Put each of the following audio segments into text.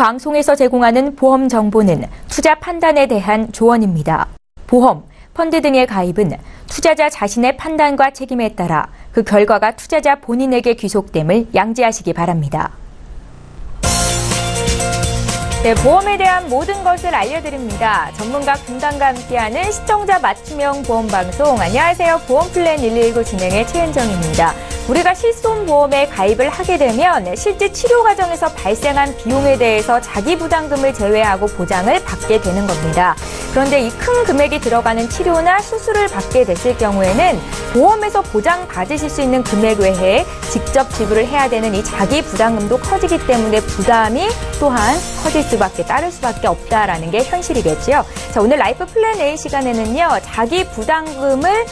방송에서 제공하는 보험 정보는 투자 판단에 대한 조언입니다. 보험, 펀드 등의 가입은 투자자 자신의 판단과 책임에 따라 그 결과가 투자자 본인에게 귀속됨을 양지하시기 바랍니다. 네, 보험에 대한 모든 것을 알려드립니다. 전문가 군단과 함께하는 시청자 맞춤형 보험방송. 안녕하세요. 보험플랜 119 진행의 최은정입니다. 우리가 실손보험에 가입을 하게 되면 실제 치료 과정에서 발생한 비용에 대해서 자기 부담금을 제외하고 보장을 받게 되는 겁니다. 그런데 이 큰 금액이 들어가는 치료나 수술을 받게 됐을 경우에는 보험에서 보장받으실 수 있는 금액 외에 직접 지불을 해야 되는 이 자기 부담금도 커지기 때문에 부담이 또한 따를 수밖에 없다라는 게 현실이겠죠. 자, 오늘 라이프 플랜 A 시간에는요, 자기 부담금을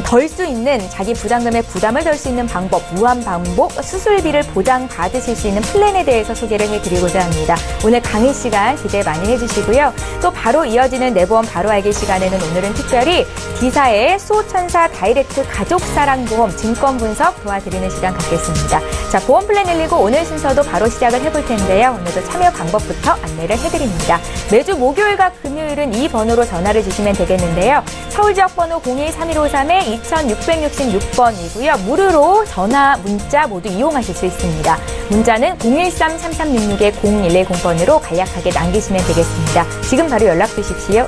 덜 수 있는, 자기 부담금의 부담을 덜 수 있는 방법, 무한 반복 수술비를 보장받으실 수 있는 플랜에 대해서 소개를 해드리고자 합니다. 오늘 강의 시간 기대 많이 해주시고요. 또 바로 이어지는 내보험 바로 알기 시간에는 오늘은 특별히 D사의 수호천사 다이렉트 가족사랑보험 증권 분석 도와드리는 시간 갖겠습니다. 자, 보험 플랜 119 오늘 순서도 바로 시작을 해볼 텐데요. 오늘도 참여 방법부터 안내를 해드립니다. 매주 목요일과 금요일은 이 번호로 전화를 주시면 되겠는데요. 서울 지역번호 02-3153-2666번이고요. 무료로 전화, 문자 모두 이용하실 수 있습니다. 문자는 013-3366-0110번으로 간략하게 남기시면 되겠습니다. 지금 바로 연락 주십시오.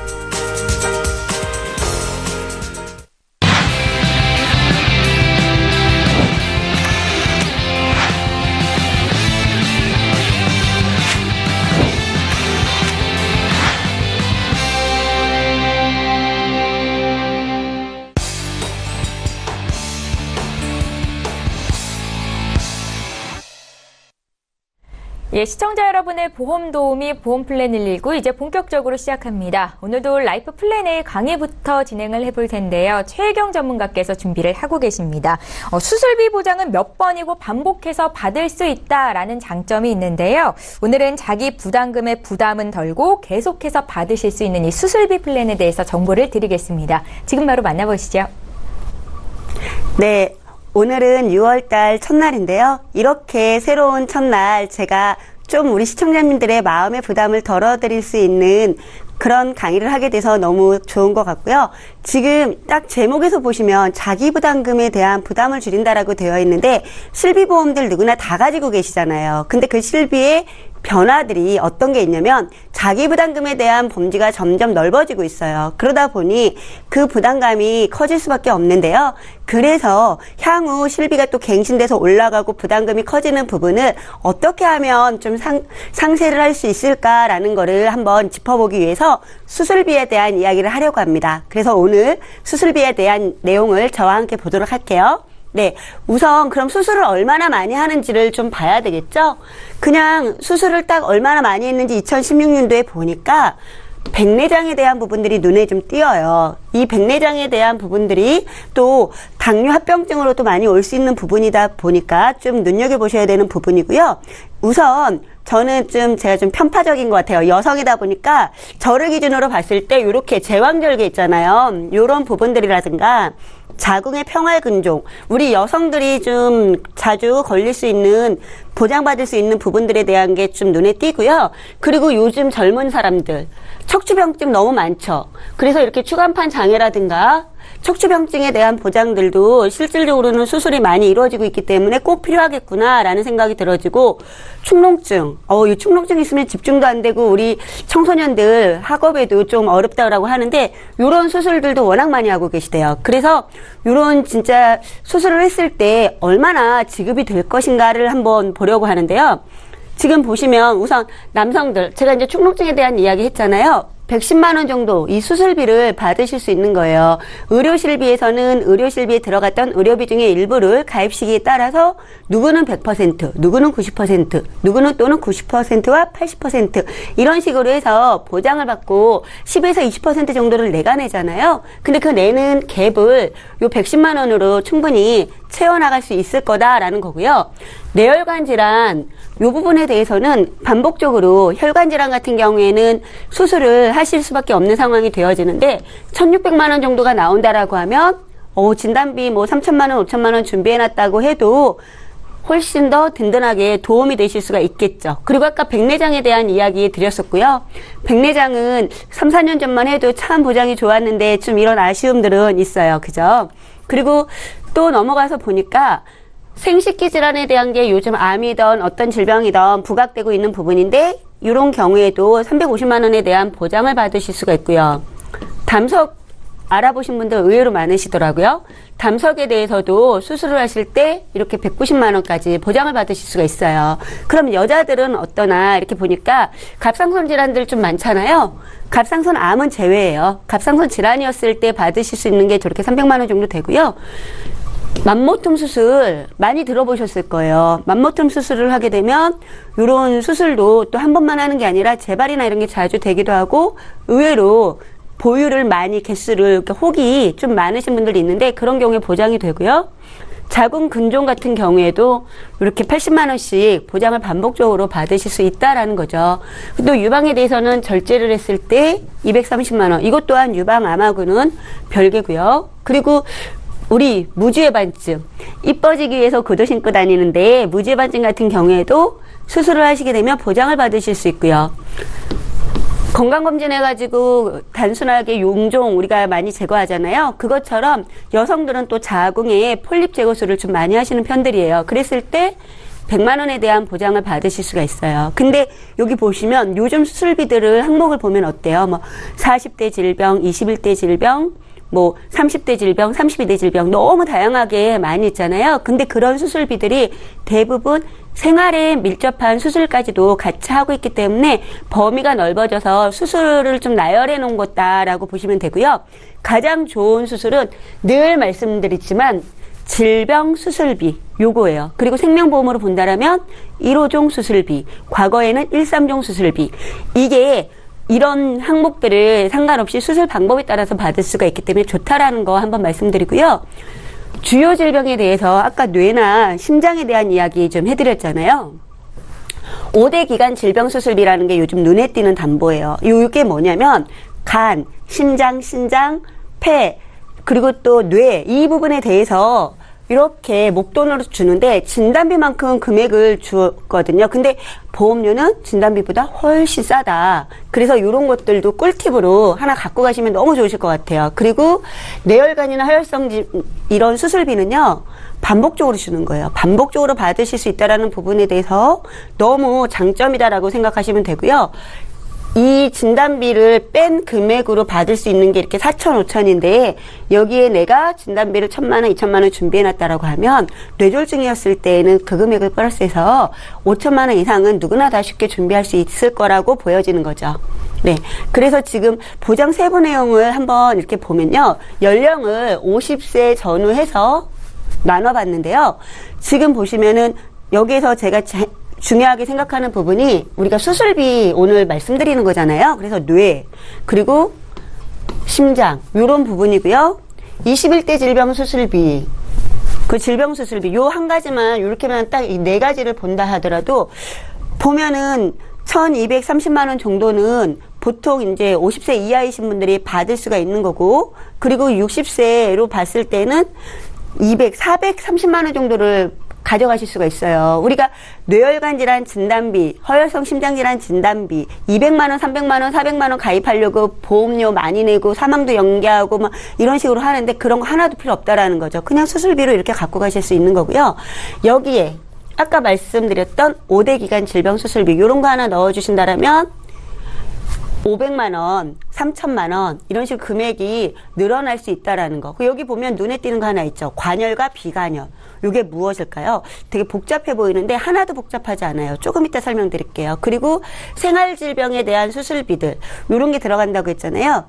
예, 시청자 여러분의 보험 도우미 보험 플랜 119 이제 본격적으로 시작합니다. 오늘도 라이프 플랜 A 강의부터 진행을 해볼 텐데요. 최혜경 전문가께서 준비를 하고 계십니다. 수술비 보장은 몇 번이고 반복해서 받을 수 있다라는 장점이 있는데요. 오늘은 자기 부담금의 부담은 덜고 계속해서 받으실 수 있는 이 수술비 플랜에 대해서 정보를 드리겠습니다. 지금 바로 만나보시죠. 네. 오늘은 6월달 첫날인데요. 이렇게 새로운 첫날 제가 좀 우리 시청자님들의 마음의 부담을 덜어드릴 수 있는 그런 강의를 하게 돼서 너무 좋은 것 같고요. 지금 딱 제목에서 보시면 자기 부담금에 대한 부담을 줄인다라고 되어 있는데 실비보험들 누구나 다 가지고 계시잖아요. 근데 그 실비에 변화들이 어떤 게 있냐면 자기 부담금에 대한 범주가 점점 넓어지고 있어요. 그러다 보니 그 부담감이 커질 수밖에 없는데요. 그래서 향후 실비가 또 갱신돼서 올라가고 부담금이 커지는 부분을 어떻게 하면 좀 상쇄를 할 수 있을까라는 거를 한번 짚어보기 위해서 수술비에 대한 이야기를 하려고 합니다. 그래서 오늘 수술비에 대한 내용을 저와 함께 보도록 할게요. 네, 우선 그럼 수술을 얼마나 많이 하는지를 좀 봐야 되겠죠? 그냥 수술을 딱 얼마나 많이 했는지 2016년도에 보니까 백내장에 대한 부분들이 눈에 좀 띄어요. 이 백내장에 대한 부분들이 또 당뇨 합병증으로도 많이 올 수 있는 부분이다 보니까 좀 눈여겨보셔야 되는 부분이고요. 우선 저는 제가 좀 편파적인 것 같아요. 여성이다 보니까 저를 기준으로 봤을 때 이렇게 제왕절개 있잖아요. 이런 부분들이라든가 자궁의 평활근종, 우리 여성들이 좀 자주 걸릴 수 있는, 보장받을 수 있는 부분들에 대한 게 좀 눈에 띄고요. 그리고 요즘 젊은 사람들 척추병증 너무 많죠. 그래서 이렇게 추간판 장애라든가 척추병증에 대한 보장들도 실질적으로는 수술이 많이 이루어지고 있기 때문에 꼭 필요하겠구나라는 생각이 들어지고, 축농증, 이 축농증 있으면 집중도 안 되고 우리 청소년들 학업에도 좀 어렵다고 하는데 이런 수술들도 워낙 많이 하고 계시대요. 그래서 이런 진짜 수술을 했을 때 얼마나 지급이 될 것인가를 한번 보려고 하는데요. 지금 보시면 우선 남성들, 제가 이제 축농증에 대한 이야기 했잖아요. 110만 원 정도 이 수술비를 받으실 수 있는 거예요. 의료실비에서는 의료실비에 들어갔던 의료비 중에 일부를 가입 시기에 따라서 누구는 100%, 누구는 90%, 누구는 또는 90%와 80% 이런 식으로 해서 보장을 받고 10에서 20% 정도를 내가 내잖아요. 근데 그 내는 갭을 요 110만 원으로 충분히 채워나갈 수 있을 거다라는 거고요. 뇌혈관 질환 이 부분에 대해서는 반복적으로 혈관 질환 같은 경우에는 수술을 하실 수밖에 없는 상황이 되어지는데 1,600만 원 정도가 나온다라고 하면 진단비 3,000만 원, 5,000만 원 준비해놨다고 해도 훨씬 더 든든하게 도움이 되실 수가 있겠죠. 그리고 아까 백내장에 대한 이야기 드렸었고요. 백내장은 3, 4년 전만 해도 참 보장이 좋았는데 좀 이런 아쉬움들은 있어요. 그죠? 그리고 또 넘어가서 보니까 생식기 질환에 대한 게 요즘 암이든 어떤 질병이든 부각되고 있는 부분인데 이런 경우에도 350만 원에 대한 보장을 받으실 수가 있고요. 담석 알아보신 분들 의외로 많으시더라고요. 담석에 대해서도 수술을 하실 때 이렇게 190만 원까지 보장을 받으실 수가 있어요. 그럼 여자들은 어떠나 이렇게 보니까 갑상선 질환들 좀 많잖아요. 갑상선 암은 제외예요. 갑상선 질환이었을 때 받으실 수 있는 게 저렇게 300만 원 정도 되고요. 맘모툼 수술 많이 들어보셨을 거예요. 맘모툼 수술을 하게 되면 이런 수술도 또 한 번만 하는 게 아니라 재발이나 이런 게 자주 되기도 하고 의외로 보유를 많이 개수를 혹이 좀 많으신 분들이 있는데 그런 경우에 보장이 되고요. 자궁 근종 같은 경우에도 이렇게 80만 원씩 보장을 반복적으로 받으실 수 있다라는 거죠. 또 유방에 대해서는 절제를 했을 때 230만 원. 이것 또한 유방암하고는 별개고요. 그리고 우리 무지외반증, 이뻐지기 위해서 구두 신고 다니는데 무지외반증 같은 경우에도 수술을 하시게 되면 보장을 받으실 수 있고요. 건강검진 해가지고 단순하게 용종 우리가 많이 제거하잖아요. 그것처럼 여성들은 또 자궁에 폴립 제거술을 좀 많이 하시는 편들이에요. 그랬을 때 100만 원에 대한 보장을 받으실 수가 있어요. 근데 여기 보시면 요즘 수술비들을 항목을 보면 어때요? 뭐 40대 질병, 21대 질병, 뭐 30대 질병, 32대 질병 너무 다양하게 많이 있잖아요. 근데 그런 수술비들이 대부분 생활에 밀접한 수술까지도 같이 하고 있기 때문에 범위가 넓어져서 수술을 좀 나열해 놓은 것다라고 보시면 되고요. 가장 좋은 수술은 늘 말씀드리지만 질병 수술비 요거예요. 그리고 생명보험으로 본다라면 1호종 수술비, 과거에는 1,3종 수술비. 이게 이런 항목들을 상관없이 수술 방법에 따라서 받을 수가 있기 때문에 좋다라는 거 한번 말씀드리고요. 주요 질병에 대해서 아까 뇌나 심장에 대한 이야기 좀 해드렸잖아요. 5대 기관 질병 수술비라는 게 요즘 눈에 띄는 담보예요. 이게 뭐냐면 간, 심장, 신장, 폐, 그리고 또 뇌 이 부분에 대해서 이렇게 목돈으로 주는데 진단비만큼 금액을 주거든요. 근데 보험료는 진단비보다 훨씬 싸다. 그래서 이런 것들도 꿀팁으로 하나 갖고 가시면 너무 좋으실 것 같아요. 그리고 뇌혈관이나 하혈성 이런 수술비는요. 반복적으로 주는 거예요. 반복적으로 받으실 수 있다는 부분에 대해서 너무 장점이다라고 생각하시면 되고요. 이 진단비를 뺀 금액으로 받을 수 있는 게 이렇게 4천, 5천인데 여기에 내가 진단비를 1,000만 원, 2,000만 원 준비해놨다라고 하면 뇌졸중이었을 때는 그 금액을 플러스해서 5천만 원 이상은 누구나 다 쉽게 준비할 수 있을 거라고 보여지는 거죠. 네. 그래서 지금 보장 세부 내용을 한번 이렇게 보면요. 연령을 50세 전후해서 나눠봤는데요. 지금 보시면은 여기에서 제가 중요하게 생각하는 부분이 우리가 수술비 오늘 말씀드리는 거잖아요. 그래서 뇌 그리고 심장 이런 부분이고요. 21대 질병 수술비 그 질병 수술비 요 한 가지만 이렇게만 딱 이 네 가지를 본다 하더라도 보면은 1,230만 원 정도는 보통 이제 50세 이하이신 분들이 받을 수가 있는 거고 그리고 60세로 봤을 때는 430만 원 정도를 가져가실 수가 있어요. 우리가 뇌혈관 질환 진단비, 허혈성 심장질환 진단비, 200만 원, 300만 원, 400만 원 가입하려고 보험료 많이 내고 사망도 연계하고 막 이런 식으로 하는데 그런 거 하나도 필요 없다라는 거죠. 그냥 수술비로 이렇게 갖고 가실 수 있는 거고요. 여기에 아까 말씀드렸던 5대 기관 질병 수술비 이런 거 하나 넣어주신다라면 500만 원, 3,000만 원 이런 식으로 금액이 늘어날 수 있다라는 거. 여기 보면 눈에 띄는 거 하나 있죠. 관열과 비관열. 이게 무엇일까요? 되게 복잡해 보이는데 하나도 복잡하지 않아요. 조금 이따 설명드릴게요. 그리고 생활질병에 대한 수술비들 이런 게 들어간다고 했잖아요.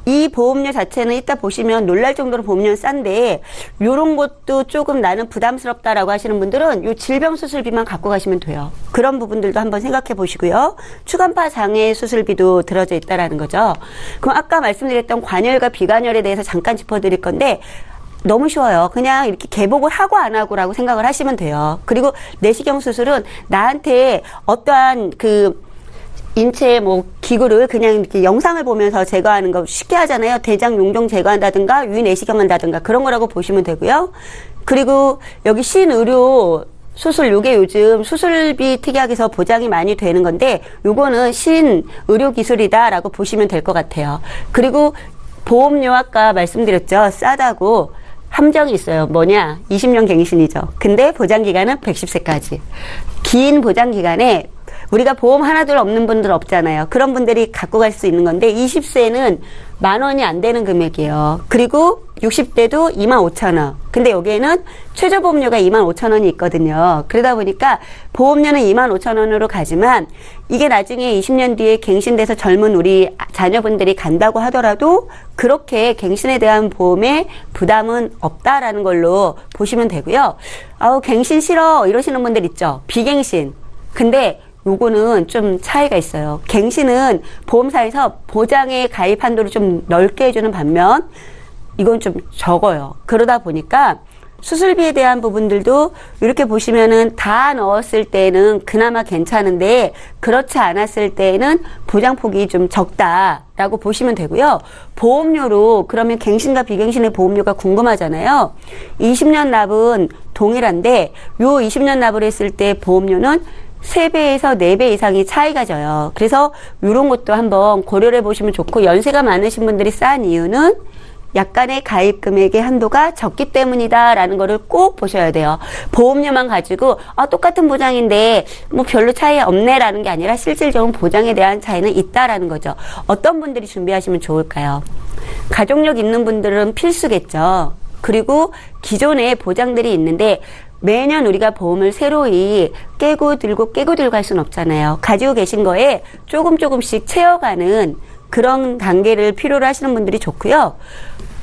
이 보험료 자체는 이따 보시면 놀랄 정도로 보험료는 싼데 요런 것도 조금 나는 부담스럽다라고 하시는 분들은 요 질병 수술비만 갖고 가시면 돼요. 그런 부분들도 한번 생각해 보시고요. 추간파 장애 수술비도 들어져 있다라는 거죠. 그럼 아까 말씀드렸던 관열과 비관열에 대해서 잠깐 짚어드릴 건데 너무 쉬워요. 그냥 이렇게 개복을 하고 안 하고라고 생각을 하시면 돼요. 그리고 내시경 수술은 나한테 어떠한 인체 기구를 그냥 이렇게 영상을 보면서 제거하는 거 쉽게 하잖아요. 대장 용종 제거한다든가 유인 내시경 한다든가 그런 거라고 보시면 되고요. 그리고 여기 신의료 수술, 요게 요즘 수술비 특약에서 보장이 많이 되는 건데, 요거는 신의료기술이다라고 보시면 될 것 같아요. 그리고 보험료 아까 말씀드렸죠. 싸다고 함정이 있어요. 뭐냐? 20년 갱신이죠. 근데 보장기간은 110세까지. 긴 보장기간에 우리가 보험 하나둘 없는 분들 없잖아요. 그런 분들이 갖고 갈 수 있는 건데 20세는 10,000원이 안 되는 금액이에요. 그리고 60대도 25,000원. 근데 여기에는 최저보험료가 25,000원이 있거든요. 그러다 보니까 보험료는 25,000원으로 가지만 이게 나중에 20년 뒤에 갱신돼서 젊은 우리 자녀분들이 간다고 하더라도 그렇게 갱신에 대한 보험의 부담은 없다라는 걸로 보시면 되고요. 아우 갱신 싫어 이러시는 분들 있죠. 비갱신. 근데 요거는 좀 차이가 있어요. 갱신은 보험사에서 보장의 가입 한도를 좀 넓게 해주는 반면 이건 좀 적어요. 그러다 보니까 수술비에 대한 부분들도 이렇게 보시면은 다 넣었을 때는 그나마 괜찮은데 그렇지 않았을 때는 보장폭이 좀 적다라고 보시면 되고요. 보험료로 그러면 갱신과 비갱신의 보험료가 궁금하잖아요. 20년 납은 동일한데 요 20년 납을 했을 때 보험료는 3배에서 4배 이상이 차이가 져요. 그래서 이런 것도 한번 고려를 해보시면 좋고 연세가 많으신 분들이 싼 이유는 약간의 가입 금액의 한도가 적기 때문이다라는 거를 꼭 보셔야 돼요. 보험료만 가지고 똑같은 보장인데 뭐 별로 차이 없네라는 게 아니라 실질적인 보장에 대한 차이는 있다라는 거죠. 어떤 분들이 준비하시면 좋을까요? 가족력 있는 분들은 필수겠죠. 그리고 기존에 보장들이 있는데 매년 우리가 보험을 새로이 깨고 들고 할 수는 없잖아요. 가지고 계신 거에 조금씩 채워가는 그런 단계를 필요로 하시는 분들이 좋고요.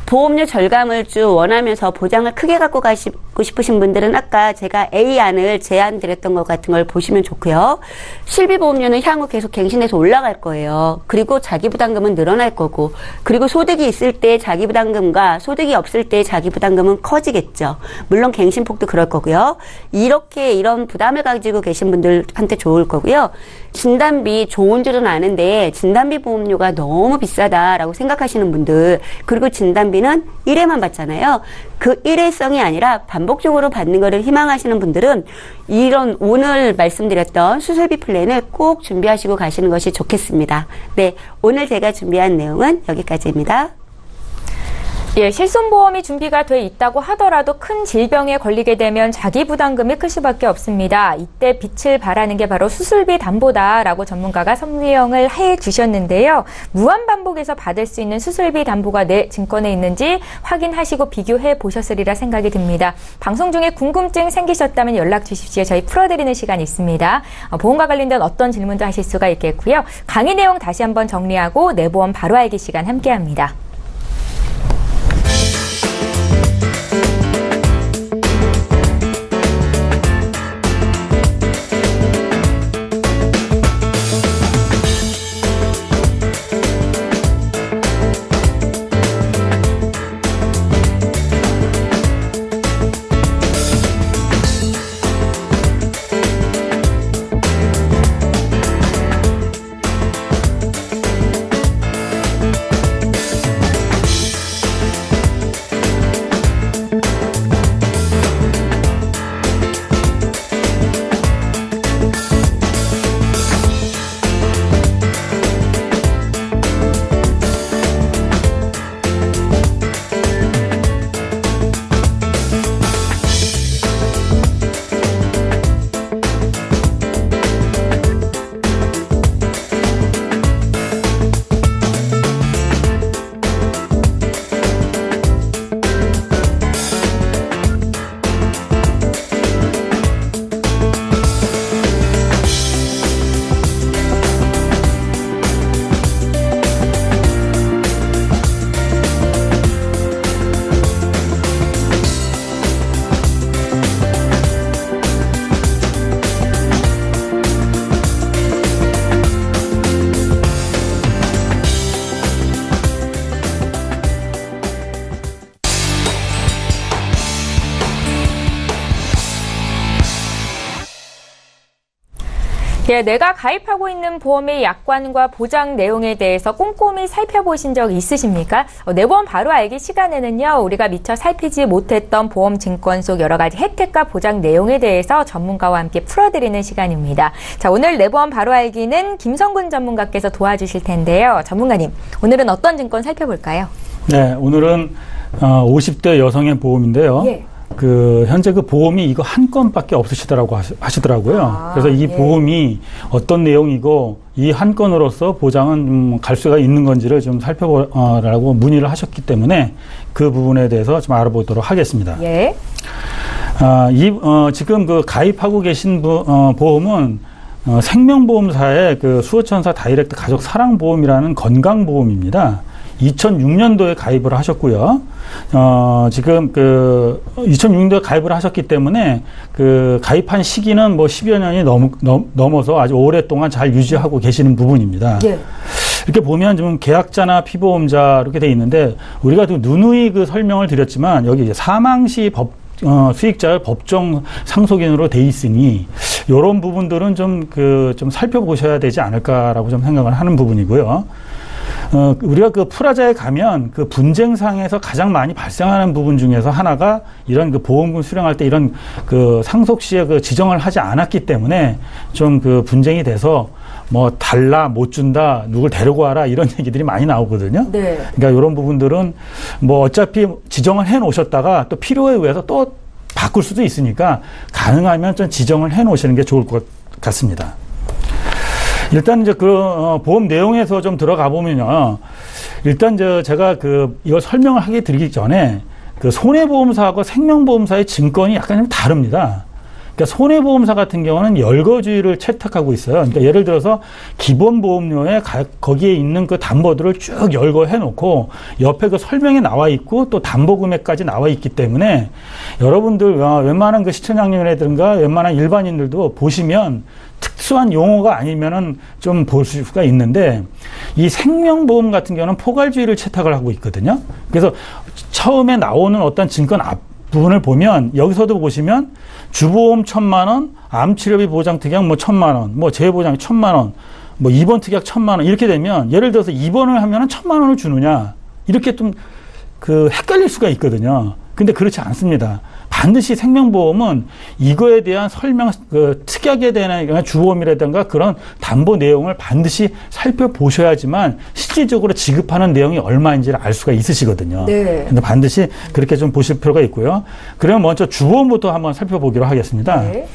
보험료 절감을 쭉 원하면서 보장을 크게 갖고 가시고 싶으신 분들은 아까 제가 A안을 제안 드렸던 것 같은 걸 보시면 좋고요. 실비보험료는 향후 계속 갱신해서 올라갈 거예요. 그리고 자기부담금은 늘어날 거고 그리고 소득이 있을 때 자기부담금과 소득이 없을 때 자기부담금은 커지겠죠. 물론 갱신폭도 그럴 거고요. 이런 부담을 가지고 계신 분들한테 좋을 거고요. 진단비 좋은 줄은 아는데 진단비 보험료가 너무 비싸다라고 생각하시는 분들 그리고 진단비는 1회만 받잖아요. 그 일회성이 아니라 반복적으로 받는 것을 희망하시는 분들은 이런 오늘 말씀드렸던 수술비 플랜을 꼭 준비하시고 가시는 것이 좋겠습니다. 네, 오늘 제가 준비한 내용은 여기까지입니다. 예, 실손보험이 준비가 돼 있다고 하더라도 큰 질병에 걸리게 되면 자기 부담금이 클 수밖에 없습니다. 이때 빛을 발하는 게 바로 수술비 담보다라고 전문가가 설명을 해주셨는데요. 무한반복해서 받을 수 있는 수술비 담보가 내 증권에 있는지 확인하시고 비교해 보셨으리라 생각이 듭니다. 방송 중에 궁금증 생기셨다면 연락 주십시오. 저희 풀어드리는 시간이 있습니다. 보험과 관련된 어떤 질문도 하실 수가 있겠고요. 강의 내용 다시 한번 정리하고 내 보험 바로 알기 시간 함께합니다. 예, 내가 가입하고 있는 보험의 약관과 보장 내용에 대해서 꼼꼼히 살펴보신 적 있으십니까? 내 보험 바로 알기 시간에는요, 우리가 미처 살피지 못했던 보험 증권 속 여러 가지 혜택과 보장 내용에 대해서 전문가와 함께 풀어드리는 시간입니다. 자, 오늘 내 보험 바로 알기는 김성근 전문가께서 도와주실 텐데요. 전문가님, 오늘은 어떤 증권 살펴볼까요? 네, 오늘은 50대 여성의 보험인데요. 예. 현재 그 보험이 이거 한 건밖에 없으시더라고 하시더라고요. 그래서 이 보험이 어떤 내용이고 이 한 건으로서 보장은 갈 수가 있는 건지를 좀 살펴보라고 문의를 하셨기 때문에 그 부분에 대해서 좀 알아보도록 하겠습니다. 예. 지금 그 가입하고 계신 보험은 생명보험사의 그 수호천사 다이렉트 가족 사랑보험이라는 건강보험입니다. 2006년도에 가입을 하셨고요. 지금 2006년도에 가입을 하셨기 때문에 가입한 시기는 뭐 10여 년이 넘어서 아주 오랫동안 잘 유지하고 계시는 부분입니다. 예. 이렇게 보면 좀 계약자나 피보험자 이렇게 돼 있는데 우리가 누누이 설명을 드렸지만 여기 이제 사망시 수익자의 법정 상속인으로 돼 있으니 이런 부분들은 좀 살펴보셔야 되지 않을까라고 좀 생각을 하는 부분이고요. 우리가 프라자에 가면 분쟁상에서 가장 많이 발생하는 부분 중에서 하나가 이런 보험금 수령할 때 이런 상속 시에 지정을 하지 않았기 때문에 좀 분쟁이 돼서 뭐 달라, 못 준다, 누굴 데리고 와라 이런 얘기들이 많이 나오거든요. 네. 그러니까 이런 부분들은 뭐 어차피 지정을 해 놓으셨다가 또 필요에 의해서 또 바꿀 수도 있으니까 가능하면 좀 지정을 해 놓으시는 게 좋을 것 같습니다. 일단 이제 보험 내용에서 좀 들어가 보면요. 일단 제가 이걸 설명을 하게 드리기 전에 손해보험사하고 생명보험사의 증권이 약간 좀 다릅니다. 그러니까 손해보험사 같은 경우는 열거주의를 채택하고 있어요. 그러니까 예를 들어서 기본보험료에 거기에 있는 담보들을 쭉 열거해 놓고 옆에 설명이 나와 있고 또 담보금액까지 나와 있기 때문에 여러분들 웬만한 시청자님이라든가 웬만한 일반인들도 보시면 특수한 용어가 아니면은 좀 볼 수가 있는데 이 생명보험 같은 경우는 포괄주의를 채택을 하고 있거든요. 그래서 처음에 나오는 어떤 증권 앞부분을 보면 여기서도 보시면 주보험 1,000만 원, 암치료비 보장 특약 1,000만 원, 재보장 1,000만 원, 입원 특약 1,000만 원 이렇게 되면 예를 들어서 입원을 하면은 1,000만 원을 주느냐 이렇게 좀 헷갈릴 수가 있거든요. 근데 그렇지 않습니다. 반드시 생명보험은 이거에 대한 설명, 특약에 대한 주보험이라든가 그런 담보 내용을 반드시 살펴보셔야지만 실질적으로 지급하는 내용이 얼마인지를 알 수가 있으시거든요. 네. 근데 반드시 그렇게 좀 보실 필요가 있고요. 그러면 먼저 주보험부터 한번 살펴보기로 하겠습니다. 네.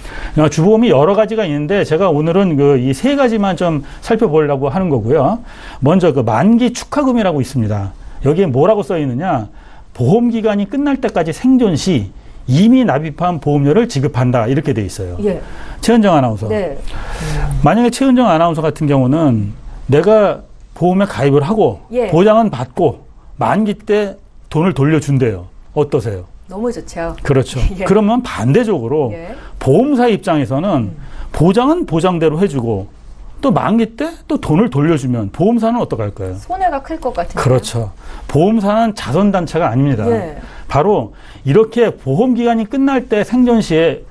주보험이 여러 가지가 있는데 제가 오늘은 이 세 가지만 좀 살펴보려고 하는 거고요. 먼저 만기 축하금이라고 있습니다. 여기에 뭐라고 써 있느냐? 보험기간이 끝날 때까지 생존 시 이미 납입한 보험료를 지급한다 이렇게 돼 있어요. 예. 최은정 아나운서. 네. 만약에 최은정 아나운서 같은 경우는 내가 보험에 가입을 하고 예. 보장은 받고 만기 때 돈을 돌려준대요. 어떠세요? 너무 좋죠. 그렇죠. 예. 그러면 반대적으로 예. 보험사 입장에서는 보장은 보장대로 해주고 또 만기 때 또 돈을 돌려주면 보험사는 어떡할까요? 손해가 클 것 같은데요. 그렇죠. 보험사는 자선단체가 아닙니다. 예. 바로 이렇게 보험기간이 끝날 때 생존 시에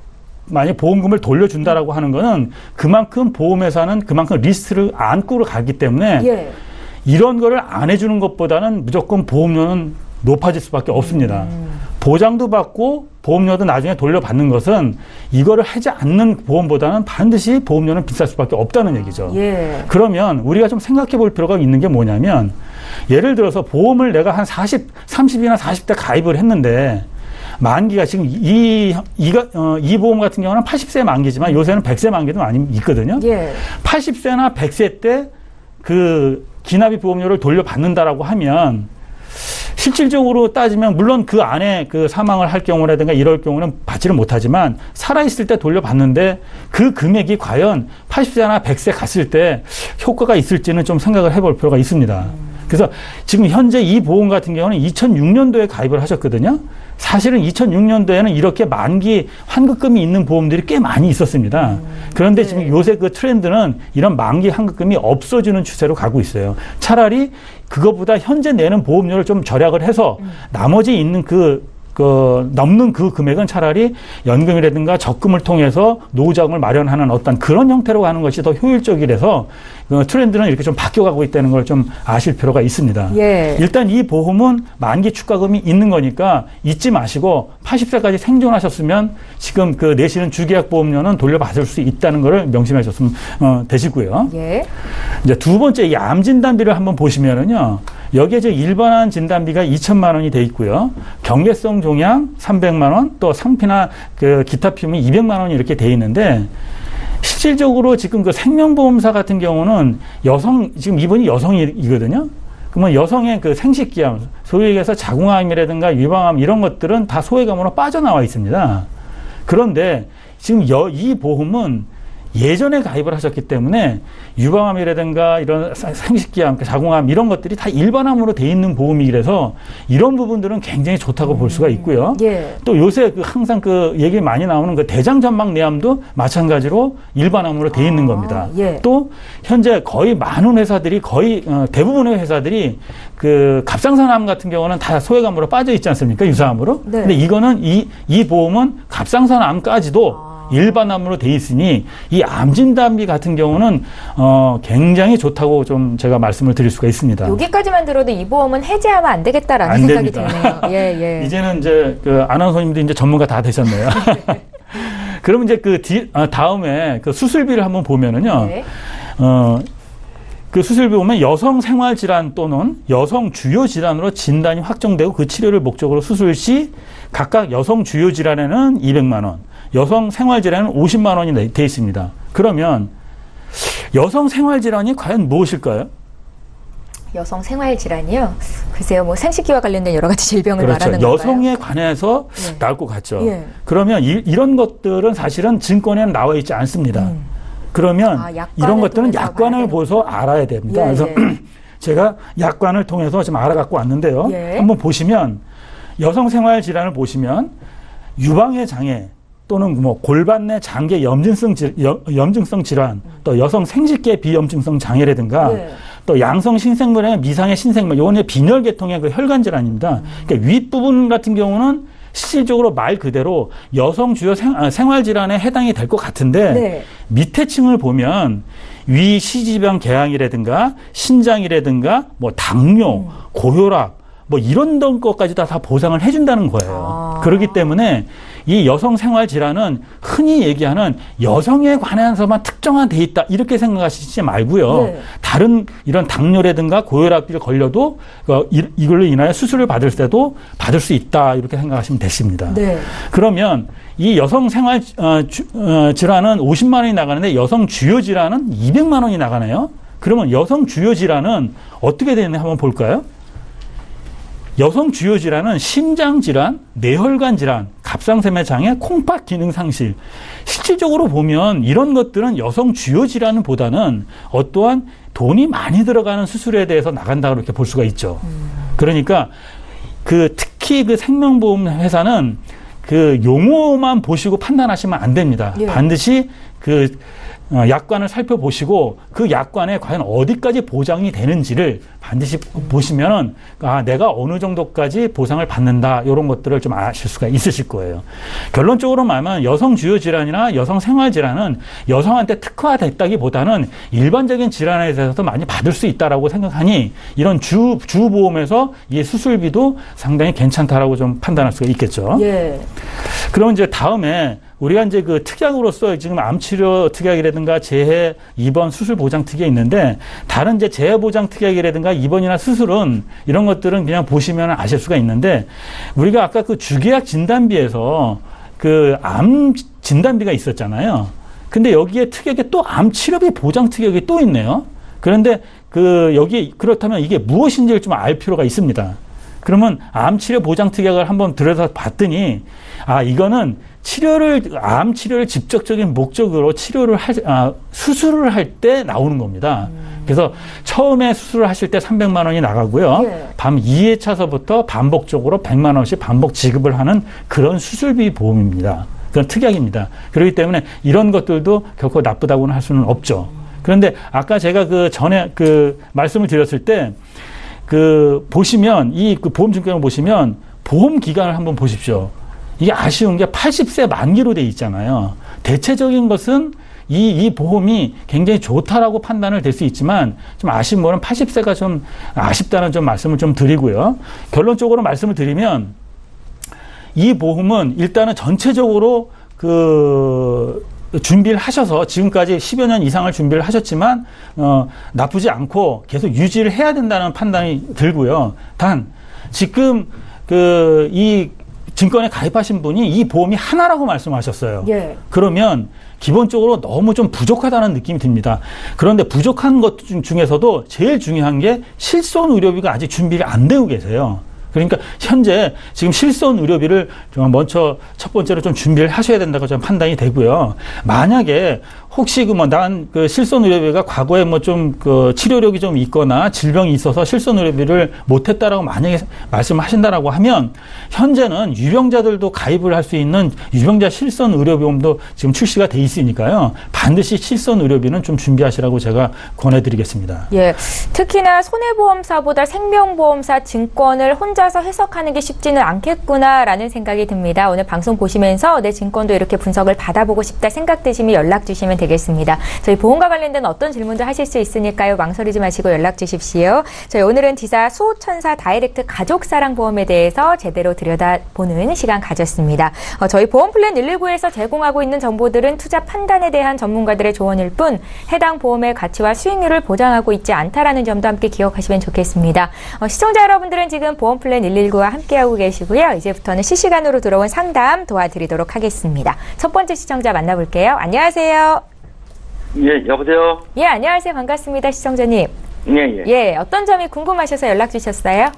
만약 보험금을 돌려준다라고 하는 거는 그만큼 보험회사는 그만큼 리스크를 안고 가기 때문에 예. 이런 거를 안 해주는 것보다는 무조건 보험료는 높아질 수밖에 없습니다. 보장도 받고 보험료도 나중에 돌려받는 것은 이거를 하지 않는 보험보다는 반드시 보험료는 비쌀 수밖에 없다는 얘기죠. 예. 그러면 우리가 좀 생각해 볼 필요가 있는 게 뭐냐면 예를 들어서 보험을 내가 한 30이나 40대 가입을 했는데 만기가 지금 이 보험 같은 경우는 80세 만기지만 요새는 100세 만기도 많이 있거든요. 예. 80세나 100세 때 기납입 보험료를 돌려받는다라고 하면 실질적으로 따지면 물론 그 안에 사망을 할 경우라든가 이럴 경우는 받지를 못하지만 살아있을 때 돌려받는데 그 금액이 과연 80세나 100세 갔을 때 효과가 있을지는 좀 생각을 해볼 필요가 있습니다. 그래서 지금 현재 이 보험 같은 경우는 2006년도에 가입을 하셨거든요. 사실은 2006년도에는 이렇게 만기 환급금이 있는 보험들이 꽤 많이 있었습니다. 그런데 네. 지금 요새 트렌드는 이런 만기 환급금이 없어지는 추세로 가고 있어요. 차라리 그것보다 현재 내는 보험료를 좀 절약을 해서 나머지 있는 넘는 그 금액은 차라리 연금이라든가 적금을 통해서 노후자금을 마련하는 어떤 그런 형태로 가는 것이 더 효율적이라서 트렌드는 이렇게 좀 바뀌어가고 있다는 걸 좀 아실 필요가 있습니다. 예. 일단 이 보험은 만기 축가금이 있는 거니까 잊지 마시고 80세까지 생존하셨으면 지금 그 내시는 주계약 보험료는 돌려받을 수 있다는 것을 명심하셨으면 되시고요. 예. 이제 두 번째 이 암 진단비를 한번 보시면은요. 여기에 이제 일반암 진단비가 2천만 원이 돼 있고요. 경계성 종양 300만 원, 또 상피나 그 기타 피임이 200만 원이 이렇게 돼 있는데 실질적으로 지금 그 생명보험사 같은 경우는 지금 이분이 여성이거든요. 그러면 여성의 그 생식기암, 소위 얘기해서 자궁암이라든가 유방암 이런 것들은 다 소외감으로 빠져나와 있습니다. 그런데 지금 이 보험은 예전에 가입을 하셨기 때문에 유방암이라든가 이런 생식기암, 자궁암 이런 것들이 다 일반암으로 돼 있는 보험이라서 이런 부분들은 굉장히 좋다고 볼 수가 있고요. 예. 또 요새 항상 그 얘기 많이 나오는 그 대장전막 내암도 마찬가지로 일반암으로 돼 있는 겁니다. 예. 또 현재 거의 많은 회사들이 대부분의 회사들이 그 갑상선암 같은 경우는 다 소외감으로 빠져 있지 않습니까? 유사암으로. 네. 근데 이거는 이 보험은 갑상선암까지도 일반암으로 돼 있으니 이 암진단비 같은 경우는 굉장히 좋다고 좀 제가 말씀을 드릴 수가 있습니다. 여기까지만 들어도 이 보험은 해지하면 안 되겠다라는 안 생각이 됩니다. 드네요. 예, 예. 이제는 이제 그 아나운서님도 이제 전문가 다 되셨네요. 그러면 이제 다음에 그 수술비를 한번 보면은요. 네. 그 수술비 보면 여성 생활질환 또는 여성 주요 질환으로 진단이 확정되고 그 치료를 목적으로 수술 시 각각 여성 주요 질환에는 200만 원, 여성 생활질환은 50만 원이 돼 있습니다. 그러면 여성 생활질환이 과연 무엇일까요? 여성 생활 질환이요? 글쎄요, 뭐 생식기와 관련된 여러 가지 질병을 그렇죠. 말하는 건가요? 여성에 관해서 예. 나올 것 같죠. 예. 그러면 이런 것들은 사실은 증권에는 나와 있지 않습니다. 그러면 이런 것들은 약관을 보서 알아야 됩니다. 예, 그래서 예. 제가 약관을 통해서 지금 알아갖고 왔는데요. 예. 한번 보시면 여성 생활 질환을 보시면 유방의 장애 또는 뭐 골반 내 장기 염증성 질환, 또 여성 생식계 비염증성 장애라든가 예. 또 양성 신생물의 미상의 신생물, 요건 빈혈 계통의 그 혈관 질환입니다. 그러니까 윗부분 같은 경우는 실질적으로 말 그대로 여성 주요 생활 질환에 해당이 될 것 같은데 네. 밑에 층을 보면 위 시지방 궤양이라든가 신장이라든가 뭐 당뇨, 고혈압 뭐 이런 것까지 다 보상을 해준다는 거예요. 그렇기 때문에 이 여성 생활 질환은 흔히 얘기하는 여성에 관해서만 특정화 돼 있다 이렇게 생각하시지 말고요. 네. 다른 이런 당뇨라든가 고혈압이 걸려도 이걸로 인하여 수술을 받을 때도 받을 수 있다 이렇게 생각하시면 되십니다. 네. 그러면 이 여성 생활 질환은 50만 원이 나가는데 여성 주요 질환은 200만 원이 나가네요. 그러면 여성 주요 질환은 어떻게 되는지 한번 볼까요? 여성 주요 질환은 심장 질환, 뇌혈관 질환, 갑상선의 장애, 콩팥 기능 상실. 실질적으로 보면 이런 것들은 여성 주요 질환보다는 어떠한 돈이 많이 들어가는 수술에 대해서 나간다 그렇게 볼 수가 있죠. 그러니까 특히 그 생명보험 회사는 그 용어만 보시고 판단하시면 안 됩니다. 예. 반드시 약관을 살펴보시고 그 약관에 과연 어디까지 보장이 되는지를 반드시 보시면은 내가 어느 정도까지 보상을 받는다 이런 것들을 좀 아실 수가 있으실 거예요. 결론적으로 말하면 여성 주요 질환이나 여성 생활 질환은 여성한테 특화됐다기보다는 일반적인 질환에 대해서도 많이 받을 수 있다라고 생각하니 이런 주보험에서 이 수술비도 상당히 괜찮다라고 좀 판단할 수가 있겠죠. 예. 그럼 이제 다음에 우리가 이제 그 특약으로서 지금 암치료 특약이라든가 재해 입원 수술 보장 특약이 있는데 다른 이제 재해 보장 특약이라든가 입원이나 수술은 이런 것들은 그냥 보시면 아실 수가 있는데 우리가 아까 그 주계약 진단비에서 그 암 진단비가 있었잖아요. 근데 여기에 특약에 또 암 치료비 보장 특약이 또 있네요. 그런데 그렇다면 이게 무엇인지를 좀 알 필요가 있습니다. 그러면 암 치료 보장 특약을 한번 들여서 봤더니 이거는 암 치료를 직접적인 목적으로 수술을 할 때 나오는 겁니다. 그래서 처음에 수술을 하실 때 300만 원이 나가고요. 예. 밤 2회차서부터 반복적으로 100만 원씩 반복 지급을 하는 그런 수술비 보험입니다. 그런 특약입니다. 그렇기 때문에 이런 것들도 결코 나쁘다고는 할 수는 없죠. 그런데 아까 제가 전에 말씀을 드렸을 때 보시면 그 보험 증권을 보시면 보험 기간을 한번 보십시오. 이게 아쉬운 게 80세 만기로 돼 있잖아요. 대체적인 것은 이 보험이 굉장히 좋다라고 판단을 될 수 있지만 좀 아쉬운 거는 80세가 좀 아쉽다는 좀 말씀을 좀 드리고요. 결론적으로 말씀을 드리면 이 보험은 일단은 전체적으로 준비를 하셔서 지금까지 10여 년 이상을 준비를 하셨지만 나쁘지 않고 계속 유지를 해야 된다는 판단이 들고요. 단 지금 이 증권에 가입하신 분이 이 보험이 하나라고 말씀하셨어요. 예. 그러면 기본적으로 너무 좀 부족하다는 느낌이 듭니다. 그런데 부족한 것 중에서도 제일 중요한 게 실손 의료비가 아직 준비가 안 되고 계세요. 그러니까 현재 지금 실손 의료비를 먼저 첫 번째로 좀 준비를 하셔야 된다고 좀 판단이 되고요. 만약에 혹시 난 실손 의료비가 과거에 치료력이 좀 있거나 질병이 있어서 실손 의료비를 못했다라고 만약에 말씀을 하신다라고 하면 현재는 유병자들도 가입을 할 수 있는 유병자 실손 의료보험도 지금 출시가 돼 있으니까요. 반드시 실손 의료비는 좀 준비하시라고 제가 권해드리겠습니다. 예, 특히나 손해보험사보다 생명보험사 증권을 혼자서 해석하는 게 쉽지는 않겠구나라는 생각이 듭니다. 오늘 방송 보시면서 내 증권도 이렇게 분석을 받아보고 싶다 생각되시면 연락 주시면 되겠습니다. 저희 보험과 관련된 어떤 질문도 하실 수 있으니까요. 망설이지 마시고 연락 주십시오. 저희 오늘은 디사 수호천사 다이렉트 가족사랑보험에 대해서 제대로 들여다보는 시간 가졌습니다. 저희 보험플랜 119에서 제공하고 있는 정보들은 투자 판단에 대한 전문가들의 조언일 뿐 해당 보험의 가치와 수익률을 보장하고 있지 않다라는 점도 함께 기억하시면 좋겠습니다. 시청자 여러분들은 지금 보험플랜 119와 함께하고 계시고요. 이제부터는 실시간으로 들어온 상담 도와드리도록 하겠습니다. 첫 번째 시청자 만나볼게요. 안녕하세요. 예, 여보세요? 예, 안녕하세요. 반갑습니다. 시청자님. 예. 예, 어떤 점이 궁금하셔서 연락 주셨어요?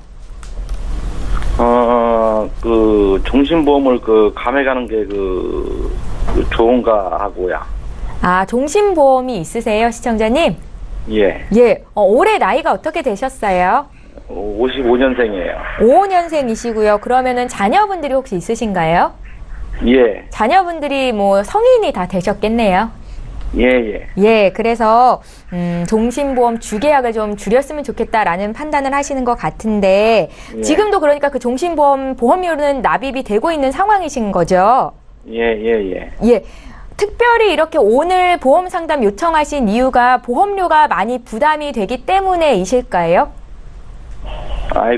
종신보험을 감해가는 게 좋은가 하고요. 아, 종신보험이 있으세요, 시청자님? 예. 예, 올해 나이가 어떻게 되셨어요? 55년생이에요. 55년생이시고요. 그러면은 자녀분들이 혹시 있으신가요? 예. 자녀분들이 성인이 다 되셨겠네요. 예. 예, 그래서 종신보험 주계약을 좀 줄였으면 좋겠다라는 판단을 하시는 것 같은데 예. 지금도 그러니까 그 종신보험 보험료는 납입이 되고 있는 상황이신 거죠? 예. 예. 특별히 이렇게 오늘 보험 상담 요청하신 이유가 보험료가 많이 부담이 되기 때문에이실까요?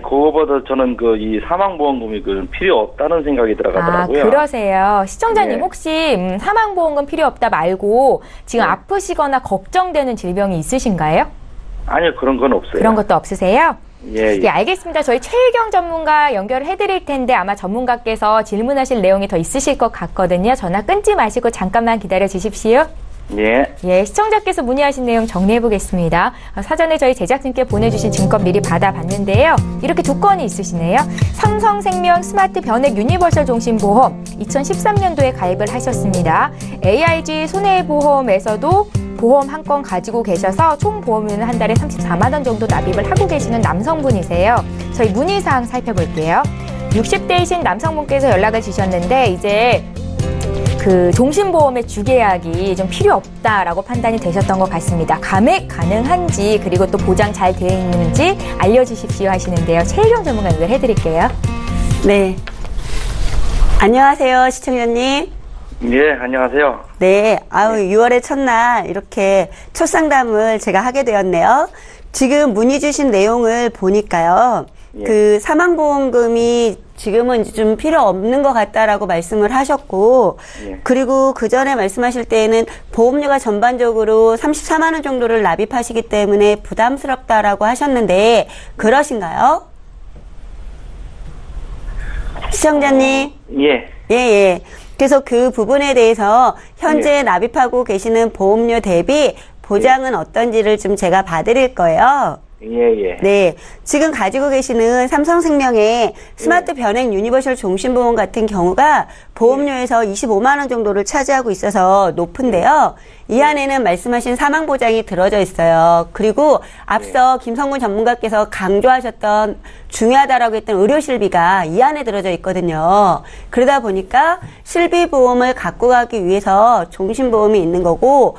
그거보다 저는 이 사망보험금이 필요 없다는 생각이 들어가더라고요. 아, 그러세요. 시청자님 예. 혹시 사망보험금 필요 없다 말고 지금 예. 아프시거나 걱정되는 질병이 있으신가요? 아니요, 그런 건 없어요. 그런 것도 없으세요? 예. 예, 알겠습니다. 저희 최혜경 전문가 연결을 해드릴 텐데 아마 전문가께서 질문하실 내용이 더 있으실 것 같거든요. 전화 끊지 마시고 잠깐만 기다려 주십시오. 예. 예, 시청자께서 문의하신 내용 정리해 보겠습니다. 사전에 저희 제작진께 보내주신 증권 미리 받아봤는데요. 이렇게 두 건이 있으시네요. 삼성생명 스마트 변액 유니버설 종신보험 2013년도에 가입을 하셨습니다. AIG 손해보험에서도 보험 한 건 가지고 계셔서 총 보험료는 한 달에 34만 원 정도 납입을 하고 계시는 남성분이세요. 저희 문의사항 살펴볼게요. 60대이신 남성분께서 연락을 주셨는데 이제 종신보험의 주계약이 좀 필요 없다라고 판단이 되셨던 것 같습니다. 감액 가능한지 그리고 또 보장 잘 되어 있는지 알려주십시오 하시는데요. 최혜경 전문가 연결해드릴게요. 네. 안녕하세요, 시청자님. 예, 안녕하세요. 네. 6월의 첫날 이렇게 첫 상담을 제가 하게 되었네요. 지금 문의 주신 내용을 보니까요. 예. 사망보험금이 지금은 좀 필요 없는 것 같다라고 말씀을 하셨고, 예. 그리고 그 전에 말씀하실 때에는 보험료가 전반적으로 34만 원 정도를 납입하시기 때문에 부담스럽다라고 하셨는데, 그러신가요? 시청자님? 예. 그래서 그 부분에 대해서 현재 납입하고 계시는 보험료 대비 보장은 어떤지를 좀 제가 봐드릴 거예요. 예. 네. 지금 가지고 계시는 삼성생명의 스마트 변액 유니버설 종신보험 같은 경우가 보험료에서 25만 원 정도를 차지하고 있어서 높은데요. 이 안에는 말씀하신 사망보장이 들어져 있어요. 그리고 앞서 김성군 전문가께서 강조하셨던 중요하다라고 했던 의료실비가 이 안에 들어져 있거든요. 그러다 보니까 실비보험을 갖고 가기 위해서 종신보험이 있는 거고,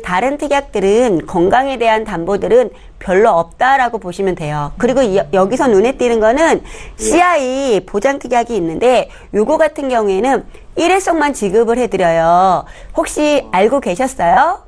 다른 특약들은 건강에 대한 담보들은 별로 없다라고 보시면 돼요. 그리고 여기서 눈에 띄는 거는 CI 보장특약이 있는데 요거 같은 경우에는 일회성만 지급을 해드려요. 혹시 알고 계셨어요?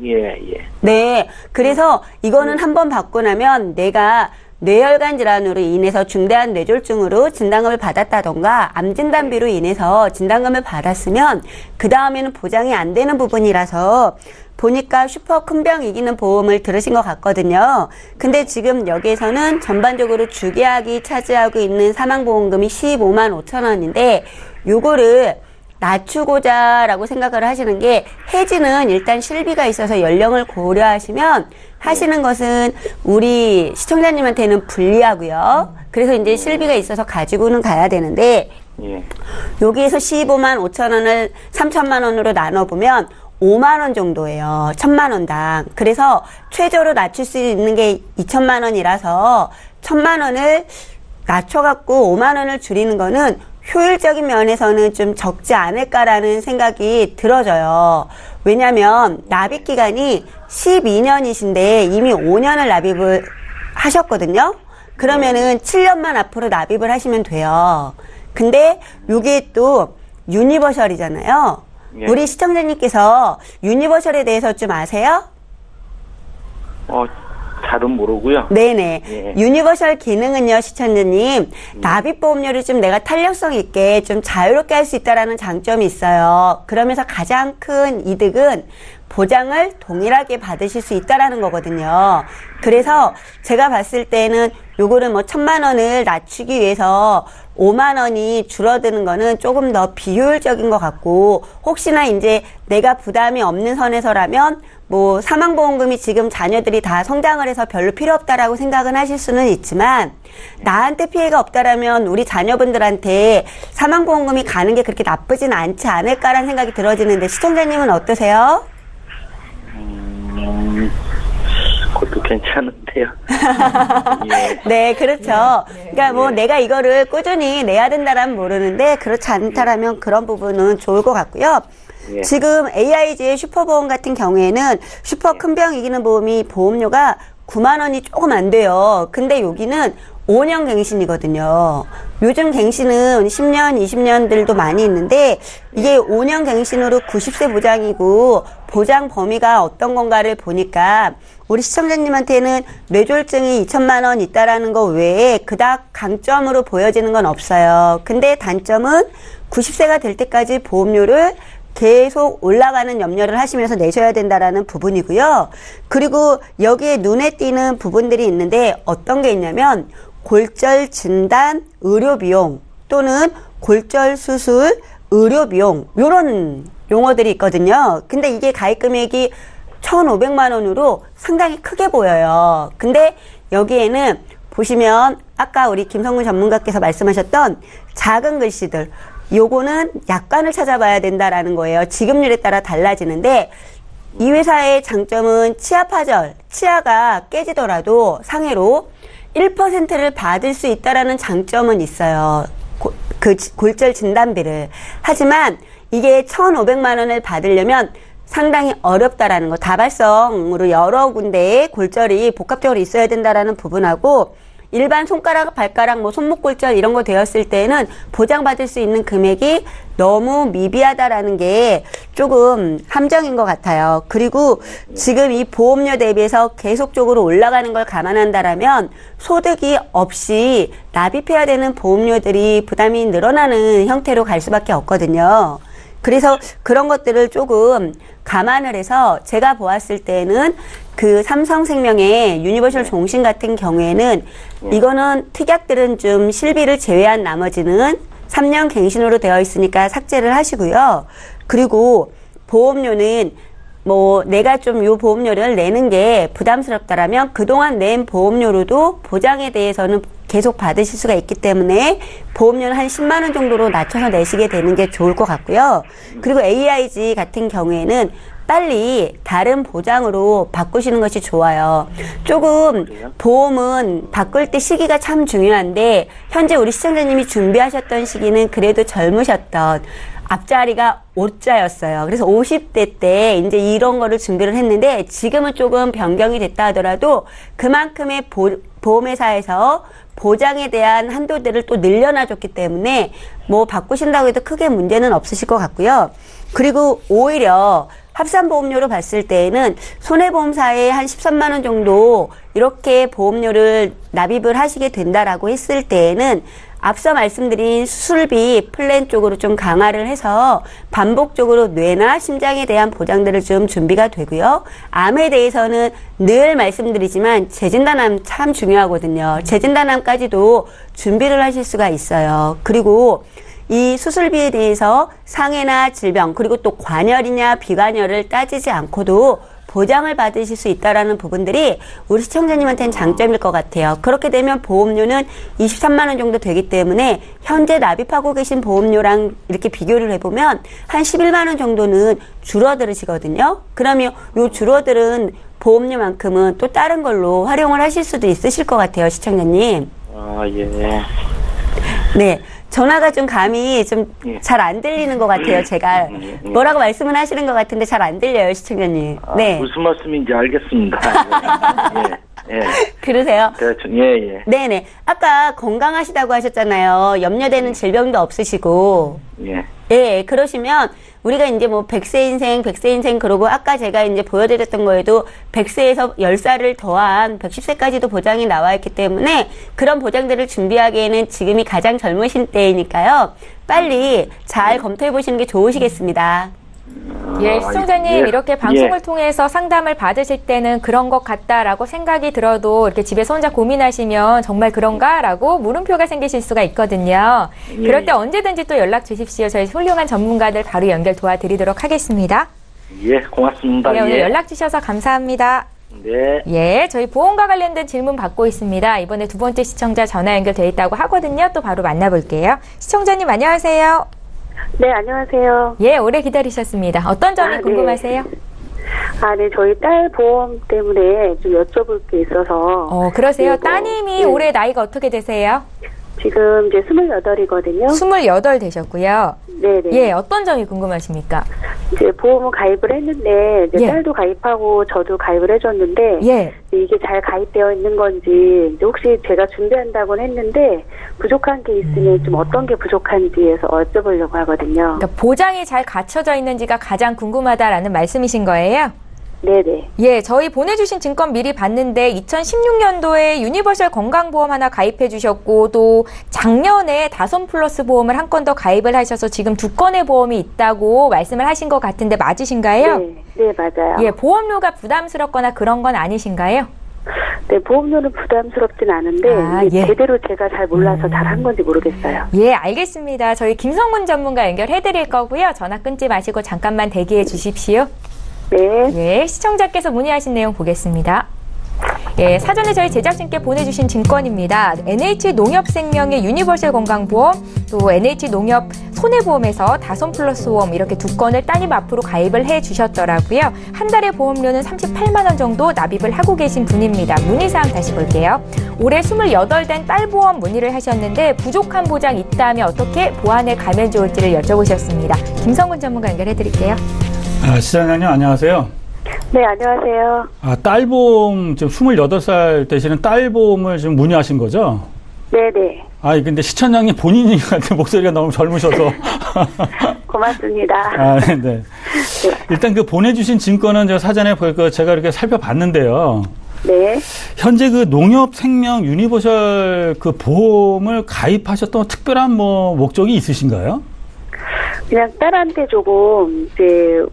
예. 네. 그래서 이거는 한번 받고 나면 내가 뇌혈관 질환으로 인해서 중대한 뇌졸중으로 진단금을 받았다던가 암 진단비로 인해서 진단금을 받았으면 그 다음에는 보장이 안 되는 부분이라서 보니까 슈퍼 큰 병 이기는 보험을 들으신 것 같거든요. 근데 지금 여기에서는 전반적으로 주계약이 차지하고 있는 사망보험금이 15만 5천 원인데 요거를 낮추고자라고 생각을 하시는 게 해지는 일단 실비가 있어서 연령을 고려하시면 하시는 것은 우리 시청자님한테는 불리하고요. 그래서 이제 실비가 있어서 가지고는 가야 되는데 여기에서 15만 5천 원을 3천만 원으로 나눠보면 5만 원 정도예요. 1,000만 원당. 그래서 최저로 낮출 수 있는 게 2천만 원이라서 1,000만 원을 낮춰갖고 5만 원을 줄이는 거는 효율적인 면에서는 좀 적지 않을까라는 생각이 들어져요. 왜냐하면 납입 기간이 12년이신데 이미 5년을 납입을 하셨거든요. 그러면은 7년만 앞으로 납입을 하시면 돼요. 근데 이게 또 유니버셜이잖아요. 우리 시청자님께서 유니버셜에 대해서 좀 아세요? 잘은 모르고요. 네네. 유니버셜 기능은요, 시청자님, 납입보험료를 좀 내가 탄력성 있게 좀 자유롭게 할 수 있다라는 장점이 있어요. 그러면서 가장 큰 이득은 보장을 동일하게 받으실 수 있다라는 거거든요. 그래서 제가 봤을 때는 요거를 뭐 1,000만 원을 낮추기 위해서 5만 원이 줄어드는 거는 조금 더 비효율적인 것 같고, 혹시나 이제 내가 부담이 없는 선에서라면 뭐 사망보험금이 지금 자녀들이 다 성장을 해서 별로 필요 없다라고 생각은 하실 수는 있지만, 나한테 피해가 없다라면 우리 자녀분들한테 사망보험금이 가는 게 그렇게 나쁘진 않지 않을까라는 생각이 들어지는데 시청자님은 어떠세요? 그것도 괜찮은데요. 네, 그렇죠. 그러니까 뭐 내가 이거를 꾸준히 내야 된다라면 모르는데 그렇지 않다라면 그런 부분은 좋을 것 같고요. 지금 AIG의 슈퍼보험 같은 경우에는 슈퍼 큰 병 이기는 보험이 보험료가 9만 원이 조금 안 돼요. 근데 여기는 5년 갱신이거든요. 요즘 갱신은 10년, 20년들도 많이 있는데 이게 5년 갱신으로 90세 보장이고 보장 범위가 어떤 건가를 보니까 우리 시청자님한테는 뇌졸중이 2천만 원 있다라는 거 외에 그닥 강점으로 보여지는 건 없어요. 근데 단점은 90세가 될 때까지 보험료를 계속 올라가는 염려를 하시면서 내셔야 된다라는 부분이고요. 그리고 여기에 눈에 띄는 부분들이 있는데 어떤 게 있냐면 골절 진단 의료비용 또는 골절 수술 의료비용 요런 용어들이 있거든요. 근데 이게 가입 금액이 1,500만 원으로 상당히 크게 보여요. 근데 여기에는 보시면 아까 우리 김성문 전문가께서 말씀하셨던 작은 글씨들 요거는 약관을 찾아봐야 된다라는 거예요. 지급률에 따라 달라지는데 이 회사의 장점은 치아파절, 치아가 깨지더라도 상해로 1%를 받을 수 있다라는 장점은 있어요. 그 골절 진단비를. 하지만 이게 1,500만 원을 받으려면 상당히 어렵다라는 거. 다발성으로 여러 군데에 골절이 복합적으로 있어야 된다라는 부분하고 일반 손가락, 발가락, 뭐 손목 골절 이런 거 되었을 때는 보장받을 수 있는 금액이 너무 미비하다라는 게 조금 함정인 것 같아요. 그리고 지금 이 보험료 대비해서 계속적으로 올라가는 걸 감안한다라면 소득이 없이 납입해야 되는 보험료들이 부담이 늘어나는 형태로 갈 수밖에 없거든요. 그래서 그런 것들을 조금 감안을 해서 제가 보았을 때는 그 삼성생명의 유니버셜 종신 같은 경우에는 이거는 특약들은 좀 실비를 제외한 나머지는 3년 갱신으로 되어 있으니까 삭제를 하시고요. 그리고 보험료는 뭐 내가 좀 요 보험료를 내는 게 부담스럽다라면 그동안 낸 보험료로도 보장에 대해서는 계속 받으실 수가 있기 때문에 보험료는 한 10만 원 정도로 낮춰서 내시게 되는 게 좋을 것 같고요. 그리고 AIG 같은 경우에는 빨리 다른 보장으로 바꾸시는 것이 좋아요. 조금 보험은 바꿀 때 시기가 참 중요한데 현재 우리 시청자님이 준비하셨던 시기는 그래도 젊으셨던 앞자리가 5자였어요. 그래서 50대 때 이제 이런 거를 준비를 했는데 지금은 조금 변경이 됐다 하더라도 그만큼의 보험회사에서 보장에 대한 한도들을 또 늘려놔줬기 때문에 뭐 바꾸신다고 해도 크게 문제는 없으실 것 같고요. 그리고 오히려 합산보험료로 봤을 때에는 손해보험사에 한 13만 원 정도 이렇게 보험료를 납입을 하시게 된다라고 했을 때에는 앞서 말씀드린 수술비 플랜 쪽으로 좀 강화를 해서 반복적으로 뇌나 심장에 대한 보장들을 좀 준비가 되고요. 암에 대해서는 늘 말씀드리지만 재진단암 참 중요하거든요. 재진단암까지도 준비를 하실 수가 있어요. 그리고 이 수술비에 대해서 상해나 질병 그리고 또 관열이냐 비관열을 따지지 않고도 보장을 받으실 수 있다라는 부분들이 우리 시청자님한테는 장점일 것 같아요. 그렇게 되면 보험료는 23만 원 정도 되기 때문에 현재 납입하고 계신 보험료랑 이렇게 비교를 해보면 한 11만 원 정도는 줄어들으시거든요. 그러면 요 줄어들은 보험료만큼은 또 다른 걸로 활용을 하실 수도 있으실 것 같아요, 시청자님. 아, 예. 네. 전화가 좀 감이 좀 잘 안 들리는 것 같아요, 제가. 뭐라고 말씀은 하시는 것 같은데 잘 안 들려요, 시청자님. 네. 무슨 말씀인지 알겠습니다. 예. 그러세요? 예. 네네. 아까 건강하시다고 하셨잖아요. 염려되는 질병도 없으시고. 예. 예, 그러시면 우리가 이제 뭐 100세 인생 그러고 아까 제가 이제 보여드렸던 거에도 100세에서 10살을 더한 110세까지도 보장이 나와 있기 때문에 그런 보장들을 준비하기에는 지금이 가장 젊으신 때이니까요. 빨리 잘 검토해 보시는 게 좋으시겠습니다. 예, 시청자님 예. 이렇게 방송을 예. 통해서 상담을 받으실 때는 그런 것 같다라고 생각이 들어도 이렇게 집에서 혼자 고민하시면 정말 그런가라고 물음표가 생기실 수가 있거든요. 예. 그럴 때 언제든지 또 연락 주십시오. 저희 훌륭한 전문가들 바로 연결 도와드리도록 하겠습니다. 예, 고맙습니다. 네, 오늘 예. 연락 주셔서 감사합니다. 네. 예, 저희 보험과 관련된 질문 받고 있습니다. 이번에 두 번째 시청자 전화 연결돼 있다고 하거든요. 또 바로 만나볼게요. 시청자님 안녕하세요. 네, 안녕하세요. 예, 오래 기다리셨습니다. 어떤 점이 궁금하세요? 네, 저희 딸 보험 때문에 좀 여쭤볼 게 있어서. 그러세요? 네, 따님이 네. 올해 나이가 어떻게 되세요? 지금 이제 28이거든요. 28 되셨고요. 네네. 예, 어떤 점이 궁금하십니까? 이제 보험을 가입을 했는데, 이제 예. 딸도 가입하고 저도 가입을 해줬는데, 예. 이게 잘 가입되어 있는 건지, 이제 혹시 제가 준비한다고는 했는데, 부족한 게 있으면 좀 어떤 게 부족한지에서 여쭤보려고 하거든요. 그러니까 보장이 잘 갖춰져 있는지가 가장 궁금하다라는 말씀이신 거예요? 네네. 예, 저희 보내주신 증권 미리 봤는데 2016년도에 유니버셜 건강보험 하나 가입해 주셨고 또 작년에 다손 플러스 보험을 한 건 더 가입을 하셔서 지금 2건의 보험이 있다고 말씀을 하신 것 같은데 맞으신가요? 네, 맞아요. 예, 보험료가 부담스럽거나 그런 건 아니신가요? 네, 보험료는 부담스럽진 않은데, 이게 예. 제대로 제가 잘 몰라서 잘 한 건지 모르겠어요. 예, 알겠습니다. 저희 김성문 전문가 연결해 드릴 거고요. 전화 끊지 마시고 잠깐만 대기해 주십시오. 네. 예, 시청자께서 문의하신 내용 보겠습니다. 예, 사전에 저희 제작진께 보내주신 증권입니다. NH농협생명의 유니버셜 건강보험, 또 NH농협 손해보험에서 다손 플러스 보험 이렇게 2건을 따님 앞으로 가입을 해 주셨더라고요. 한 달에 보험료는 38만 원 정도 납입을 하고 계신 분입니다. 문의사항 다시 볼게요. 올해 28된 딸 보험 문의를 하셨는데 부족한 보장 있다면 어떻게 보완해 가면 좋을지를 여쭤보셨습니다. 김성근 전문가 연결해 드릴게요. 시장님 안녕하세요. 네, 안녕하세요. 딸보험 지금 28살 되시는 딸보험을 지금 문의하신 거죠? 네네. 근데 시청자님 본인이 같은 목소리가 너무 젊으셔서. 고맙습니다. 네. 일단 그 보내주신 증권은 제가 사전에 제가 이렇게 살펴봤는데요. 네. 현재 그 농협생명 유니버셜 그 보험을 가입하셨던 특별한 목적이 있으신가요? 그냥 딸한테 조금 이제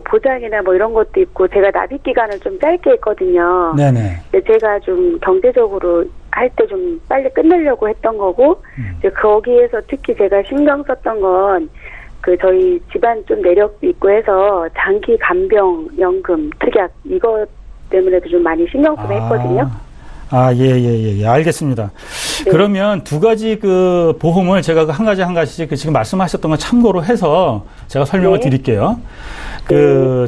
보장이나 이런 것도 있고 제가 납입 기간을 좀 짧게 했거든요. 네네. 제가 좀 경제적으로 할 때 좀 빨리 끝내려고 했던 거고 이제 거기에서 특히 제가 신경 썼던 건 그 저희 집안 좀 내력도 있고 해서 장기 간병 연금 특약 이거 때문에도 좀 많이 신경 쓰고 했거든요. 예. 알겠습니다. 네. 그러면 두 가지 그 보험을 제가 한 가지씩 지금 말씀하셨던 걸 참고로 해서 제가 설명을 네. 드릴게요.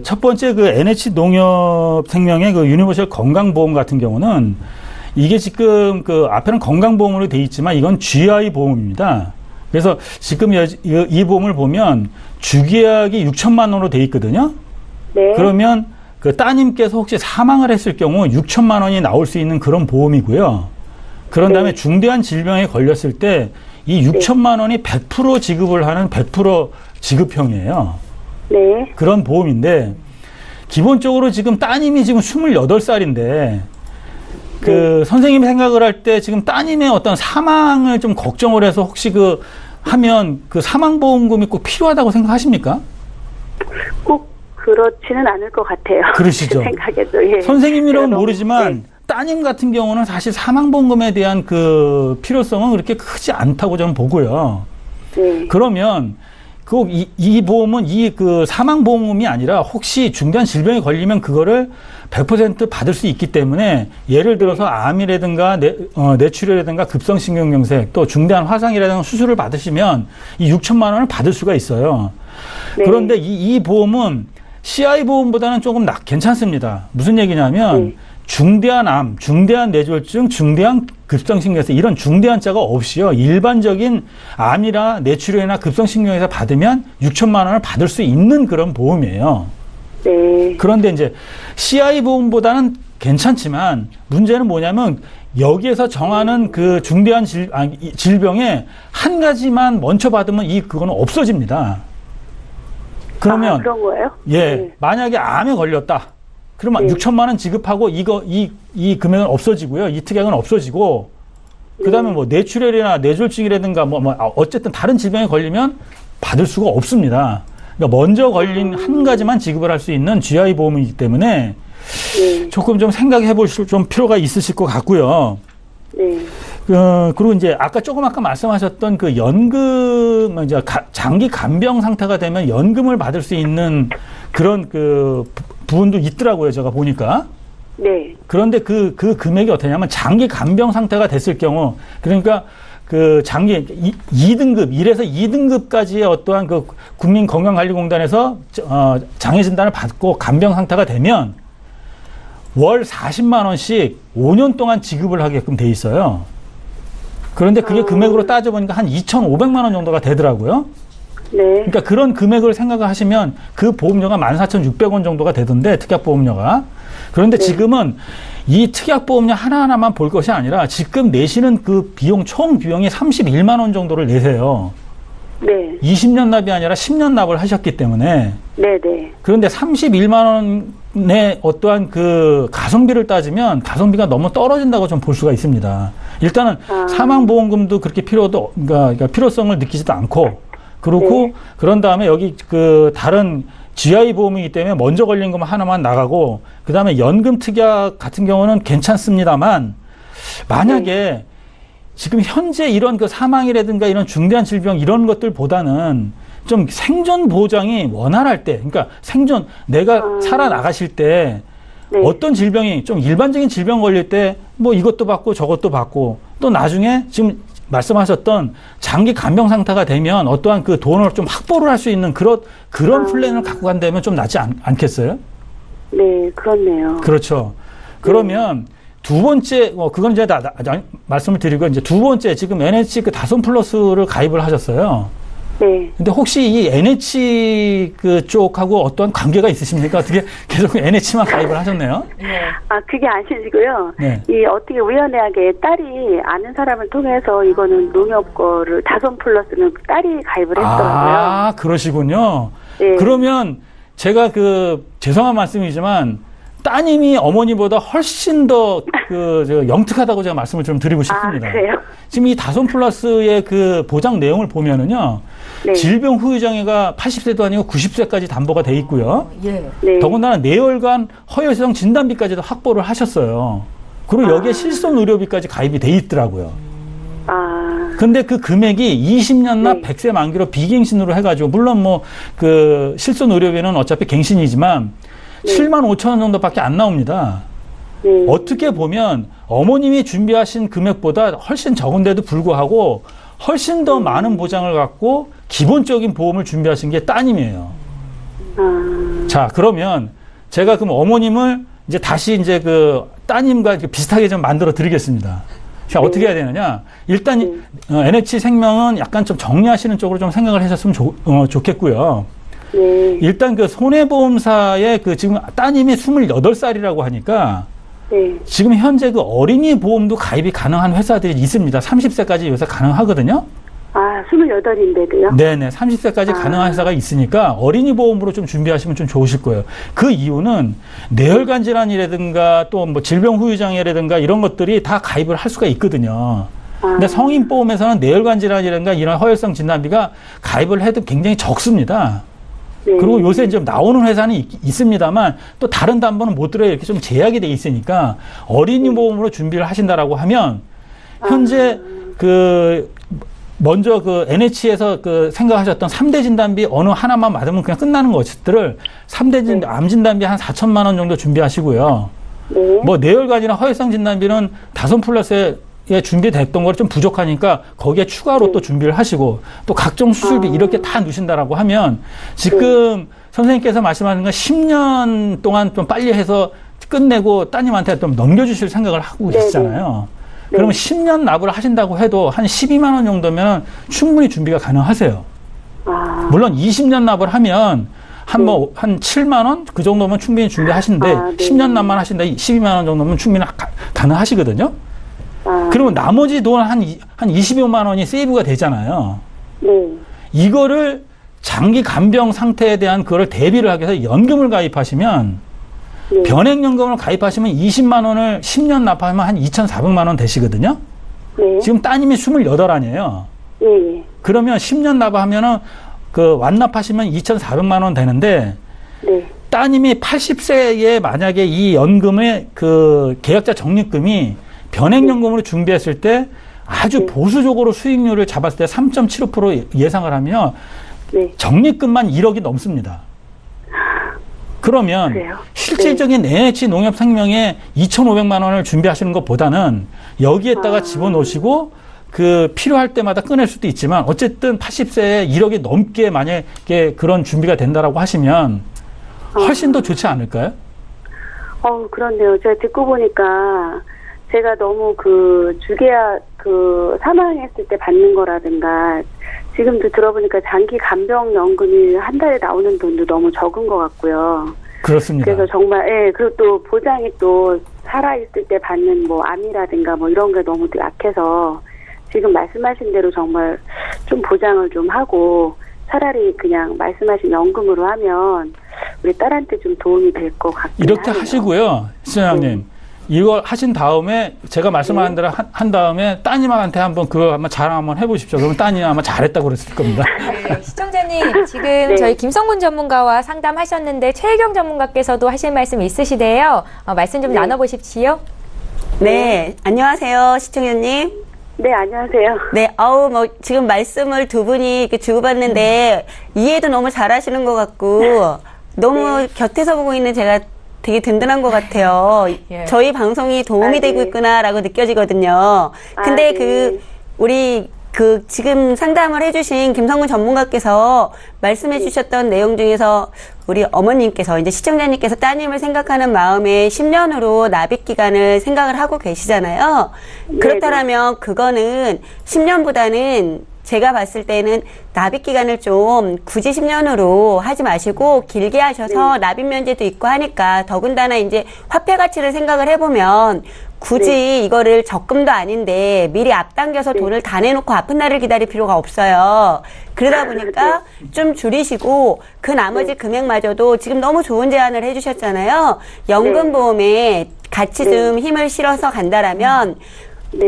첫 번째 그 NH농협생명의 그 유니버셜 건강보험 같은 경우는 이게 지금 그 앞에는 건강보험으로 돼 있지만 이건 GI 보험입니다. 그래서 지금 이 보험을 보면 주계약이 6천만 원으로 돼 있거든요. 네. 그러면 그 따님께서 혹시 사망을 했을 경우 6천만 원이 나올 수 있는 그런 보험이고요. 그런 다음에 네. 중대한 질병에 걸렸을 때 이 6천만 원이 100% 지급을 하는 100% 지급형이에요. 네. 그런 보험인데 기본적으로 지금 따님이 지금 28살인데 그 선생님이 생각을 할 때 지금 따님의 어떤 사망을 좀 걱정을 해서 혹시 하면 그 사망보험금이 꼭 필요하다고 생각하십니까? 꼭 그렇지는 않을 것 같아요. 그러시죠. 제 생각에도. 예. 선생님이라면 제가 모르지만 네. 따님 같은 경우는 사실 사망보험금에 대한 그 필요성은 그렇게 크지 않다고 저는 보고요. 네. 그러면 꼭 이 보험은 그 사망보험금이 아니라 혹시 중대한 질병에 걸리면 그거를 100% 받을 수 있기 때문에 예를 들어서 암이라든가 뇌출혈이라든가 급성신경경색 또 중대한 화상이라든가 수술을 받으시면 이 6천만 원을 받을 수가 있어요. 네. 그런데 이 보험은 CI 보험보다는 조금 괜찮습니다. 무슨 얘기냐면 네. 중대한 암, 중대한 뇌졸중, 중대한 급성신경에서 이런 중대한 자가 없이요. 일반적인 암이나 뇌출혈이나 급성신경에서 받으면 6천만 원을 받을 수 있는 그런 보험이에요. 네. 그런데 이제 CI 보험보다는 괜찮지만 문제는 뭐냐면 여기에서 정하는 그 중대한 질병에 한 가지만 먼저 받으면 그거는 없어집니다. 그러면 그런 거예요? 예, 네. 만약에 암에 걸렸다. 그러면 네. 6천만 원 지급하고 이 금액은 없어지고요. 이 특약은 없어지고 그다음에 뭐 뇌출혈이나 뇌졸중이라든가 어쨌든 다른 질병에 걸리면 받을 수가 없습니다. 그러니까 먼저 걸린 한 가지만 지급을 할 수 있는 GI 보험이기 때문에 네. 조금 좀 생각해 보실 좀 필요가 있으실 것 같고요. 네. 그리고 이제 아까 말씀하셨던 그 연금, 이제 장기 간병 상태가 되면 연금을 받을 수 있는 그런 그 부분도 있더라고요. 제가 보니까. 네. 그런데 그 금액이 어떠냐면 장기 간병 상태가 됐을 경우, 그러니까 그 장기 2등급, 1에서 2등급까지의 어떠한 그 국민건강관리공단에서 장애 진단을 받고 간병 상태가 되면 월 40만 원씩 5년 동안 지급을 하게끔 돼 있어요. 그런데 그게 금액으로 따져보니까 한 2,500만 원 정도가 되더라고요. 네. 그러니까 그런 금액을 생각을 하시면 그 보험료가 14,600원 정도가 되던데, 특약보험료가. 그런데 네. 지금은 이 특약보험료 하나하나만 볼 것이 아니라 지금 내시는 그 비용, 총 비용이 31만 원 정도를 내세요. 네. 20년 납이 아니라 10년 납을 하셨기 때문에. 네. 네. 그런데 31만 원의 어떠한 그 가성비를 따지면 가성비가 너무 떨어진다고 좀 볼 수가 있습니다. 일단은 사망보험금도 그렇게 그러니까 필요성을 느끼지도 않고, 그렇고 네. 그런 다음에 여기 그 다른 GI 보험이기 때문에 먼저 걸린 것만 하나만 나가고, 그 다음에 연금 특약 같은 경우는 괜찮습니다만, 만약에 지금 현재 이런 그 사망이라든가 이런 중대한 질병 이런 것들보다는 좀 생존 보장이 원활할 때, 그러니까 내가 살아나가실 때 네. 어떤 질병이 좀 일반적인 질병 걸릴 때 뭐 이것도 받고 저것도 받고, 또 나중에 지금 말씀하셨던 장기 간병 상태가 되면 어떠한 그 돈을 좀 확보를 할 수 있는 그런 플랜을 갖고 간다면 좀 낫지 않겠어요? 네, 그렇네요. 그렇죠. 그러면 두 번째, 그건 이제 말씀을 드리고, 이제 두 번째, 지금 NH 그 다손 플러스를 가입을 하셨어요. 네. 근데 혹시 이 NH 그 쪽하고 어떠한 관계가 있으십니까? 어떻게 계속 NH만 가입을 하셨네요? 그게 아니시고요. 네. 어떻게 우연하게 딸이 아는 사람을 통해서 이거는 농협 거를 다손 플러스는 딸이 가입을 했더라고요. 그러시군요. 네. 그러면 제가 죄송한 말씀이지만 따님이 어머니보다 훨씬 더 영특하다고 제가 말씀을 좀 드리고 싶습니다. 그래요? 지금 이 다손 플러스의 그 보장 내용을 보면은요. 네. 질병 후유 장애가 80세도 아니고 90세까지 담보가 돼 있고요. 예. 네. 더군다나 뇌혈관 허혈성 진단비까지도 확보를 하셨어요. 그리고 여기에 실손 의료비까지 가입이 돼 있더라고요. 근데 그 금액이 20년 납 100세 만기로 비갱신으로 해가지고, 물론 실손 의료비는 어차피 갱신이지만 7만 5천 원 정도밖에 안 나옵니다. 네. 어떻게 보면 어머님이 준비하신 금액보다 훨씬 적은데도 불구하고 훨씬 더 많은 보장을 갖고 기본적인 보험을 준비하신 게 따님이에요. 자, 그러면 제가 그럼 어머님을 이제 다시 이제 그 따님과 비슷하게 좀 만들어 드리겠습니다. 자, 어떻게 해야 되느냐? 일단 NH생명은 약간 좀 정리하시는 쪽으로 좀 생각을 하셨으면 좋겠고요. 네. 일단 그 손해보험사의 그 지금 따님이 28살이라고 하니까 네. 지금 현재 그 어린이 보험도 가입이 가능한 회사들이 있습니다. 30세까지 요새 가능하거든요. 아, 28인데도요? 네네. 30세까지 가능한 회사가 있으니까 어린이 보험으로 좀 준비하시면 좀 좋으실 거예요. 그 이유는 뇌혈관 질환이라든가 또 뭐 질병 후유장애라든가 이런 것들이 다 가입을 할 수가 있거든요. 근데 성인 보험에서는 뇌혈관 질환이라든가 이런 허혈성 진단비가 가입을 해도 굉장히 적습니다. 네. 그리고 요새 이제 나오는 회사는 있습니다만 또 다른 담보는 못 들어요. 이렇게 좀 제약이 돼 있으니까 어린이 보험으로 준비를 하신다라고 하면 현재 먼저 그 NH에서 그 생각하셨던 3대 진단비 어느 하나만 받으면 그냥 끝나는 것들을 3대 암 진단비 한 4천만 원 정도 준비하시고요. 네. 뭐 뇌혈관이나 허혈성 진단비는 다섯 플러스에 준비됐던 걸 좀 부족하니까 거기에 추가로 또 준비를 하시고 또 각종 수술비 이렇게 다 넣으신다라고 하면 지금 선생님께서 말씀하는 건 10년 동안 좀 빨리 해서 끝내고 따님한테 좀 넘겨주실 생각을 하고 계시잖아요. 그러면 10년 납을 하신다고 해도 한 12만 원 정도면 충분히 준비가 가능하세요. 물론 20년 납을 하면 한 7만 원? 그 정도면 충분히 준비하시는데 10년 납만 하신다 12만 원 정도면 충분히 가능하시거든요. 그러면 나머지 돈 한 25만 원이 세이브가 되잖아요. 네. 이거를 장기 간병 상태에 대한 그걸 대비를 하기 위해서 연금을 가입하시면 변액연금을 가입하시면 20만 원을 10년 납하면 한 2,400만 원 되시거든요. 네. 지금 따님이 28 아니에요. 네. 그러면 10년 납하면은 그 완납하시면 2,400만 원 되는데 네. 따님이 80세에 만약에 이 연금의 그 계약자 적립금이 변액연금으로 준비했을 때 아주 보수적으로 수익률을 잡았을 때 3.75% 예상을 하면 적립금만 1억이 넘습니다. 그러면 그래요? 실질적인 NH 농협생명에 2,500만 원을 준비하시는 것보다는 여기에다가 집어넣으시고 그 필요할 때마다 꺼낼 수도 있지만 어쨌든 80세에 1억이 넘게 만약에 그런 준비가 된다라고 하시면 훨씬 더 좋지 않을까요? 그런데요. 제가 듣고 보니까 제가 너무 그 주계약 사망했을 때 받는 거라든가 지금도 들어보니까 장기 간병연금이 한 달에 나오는 돈도 너무 적은 것 같고요. 그렇습니다. 그래서 정말 그리고 또 보장이 또 살아있을 때 받는 뭐 암이라든가 뭐 이런 게 너무 약해서 지금 말씀하신 대로 정말 좀 보장을 좀 하고 차라리 그냥 말씀하신 연금으로 하면 우리 딸한테 좀 도움이 될 것 같긴 이렇게 하네요. 하시고요, 시청자님. 이걸 하신 다음에 제가 말씀하신 대로 한 다음에 따님한테 한번 그거 한번 자랑 한번 해보십시오. 그러면 따님이 아마 잘했다고 그랬을 겁니다. 네, 시청자님 지금 저희 김성군 전문가와 상담하셨는데 최혜경 전문가께서도 하실 말씀 있으시대요. 말씀 좀 나눠보십시오. 네, 안녕하세요, 시청자님. 네, 안녕하세요. 네, 지금 말씀을 두 분이 이렇게 주고받는데 이해도 너무 잘하시는 것 같고 너무 곁에서 보고 있는 제가 되게 든든한 것 같아요. 저희 방송이 도움이 되고 있구나라고 느껴지거든요. 근데 우리 지금 상담을 해주신 김성군 전문가께서 말씀해 주셨던 내용 중에서 우리 어머님께서 이제 시청자님께서 따님을 생각하는 마음에 10년으로 납입 기간을 생각을 하고 계시잖아요. 그렇다면 그거는 10년보다는 제가 봤을 때는 납입 기간을 좀 굳이 10년으로 하지 마시고 길게 하셔서 납입 면제도 있고 하니까 더군다나 이제 화폐 가치를 생각을 해보면 굳이 이거를 적금도 아닌데 미리 앞당겨서 돈을 다 내놓고 아픈 날을 기다릴 필요가 없어요. 그러다 보니까 좀 줄이시고 그 나머지 금액마저도 지금 너무 좋은 제안을 해주셨잖아요. 연금보험에 같이 좀 힘을 실어서 간다라면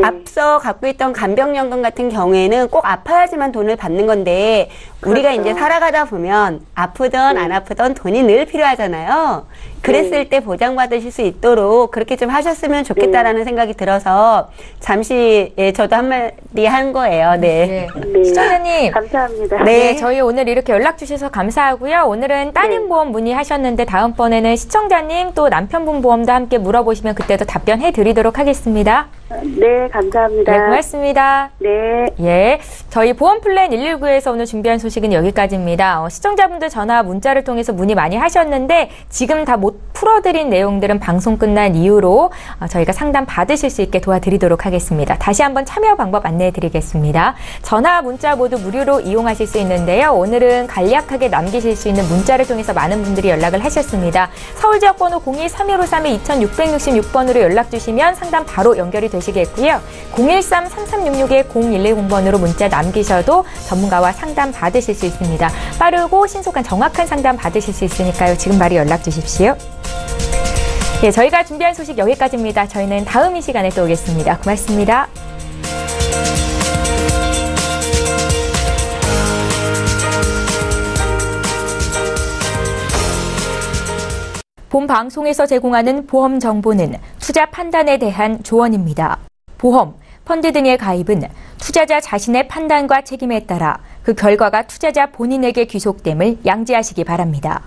앞서 갖고 있던 간병연금 같은 경우에는 꼭 아파야지만 돈을 받는 건데 우리가 이제 살아가다 보면 아프던 안 아프던 돈이 늘 필요하잖아요. 그랬을 때 보장받으실 수 있도록 그렇게 좀 하셨으면 좋겠다라는 생각이 들어서 잠시 저도 한마디 한 거예요. 네. 시청자님 감사합니다. 네, 저희 오늘 이렇게 연락 주셔서 감사하고요. 오늘은 따님 보험 문의하셨는데 다음번에는 시청자님 또 남편분 보험도 함께 물어보시면 그때도 답변해 드리도록 하겠습니다. 네, 감사합니다. 네, 고맙습니다. 네. 저희 보험플랜 119에서 오늘 준비한 소식은 여기까지입니다. 시청자분들 전화 문자를 통해서 문의 많이 하셨는데 지금 다 못 풀어드린 내용들은 방송 끝난 이후로 저희가 상담 받으실 수 있게 도와드리도록 하겠습니다. 다시 한번 참여 방법 안내해드리겠습니다. 전화, 문자 모두 무료로 이용하실 수 있는데요. 오늘은 간략하게 남기실 수 있는 문자를 통해서 많은 분들이 연락을 하셨습니다. 서울 지역 번호 02-3153-2666번으로 연락 주시면 상담 바로 연결이 되시겠고요. 013-3366-0110번으로 문자 남기셔도 전문가와 상담 받으실 수 있습니다. 빠르고 신속한 정확한 상담 받으실 수 있으니까요. 지금 바로 연락 주십시오. 네, 저희가 준비한 소식 여기까지입니다. 저희는 다음 이 시간에 또 오겠습니다. 고맙습니다. 본 방송에서 제공하는 보험 정보는 투자 판단에 대한 조언입니다. 보험, 펀드 등의 가입은 투자자 자신의 판단과 책임에 따라 그 결과가 투자자 본인에게 귀속됨을 양지하시기 바랍니다.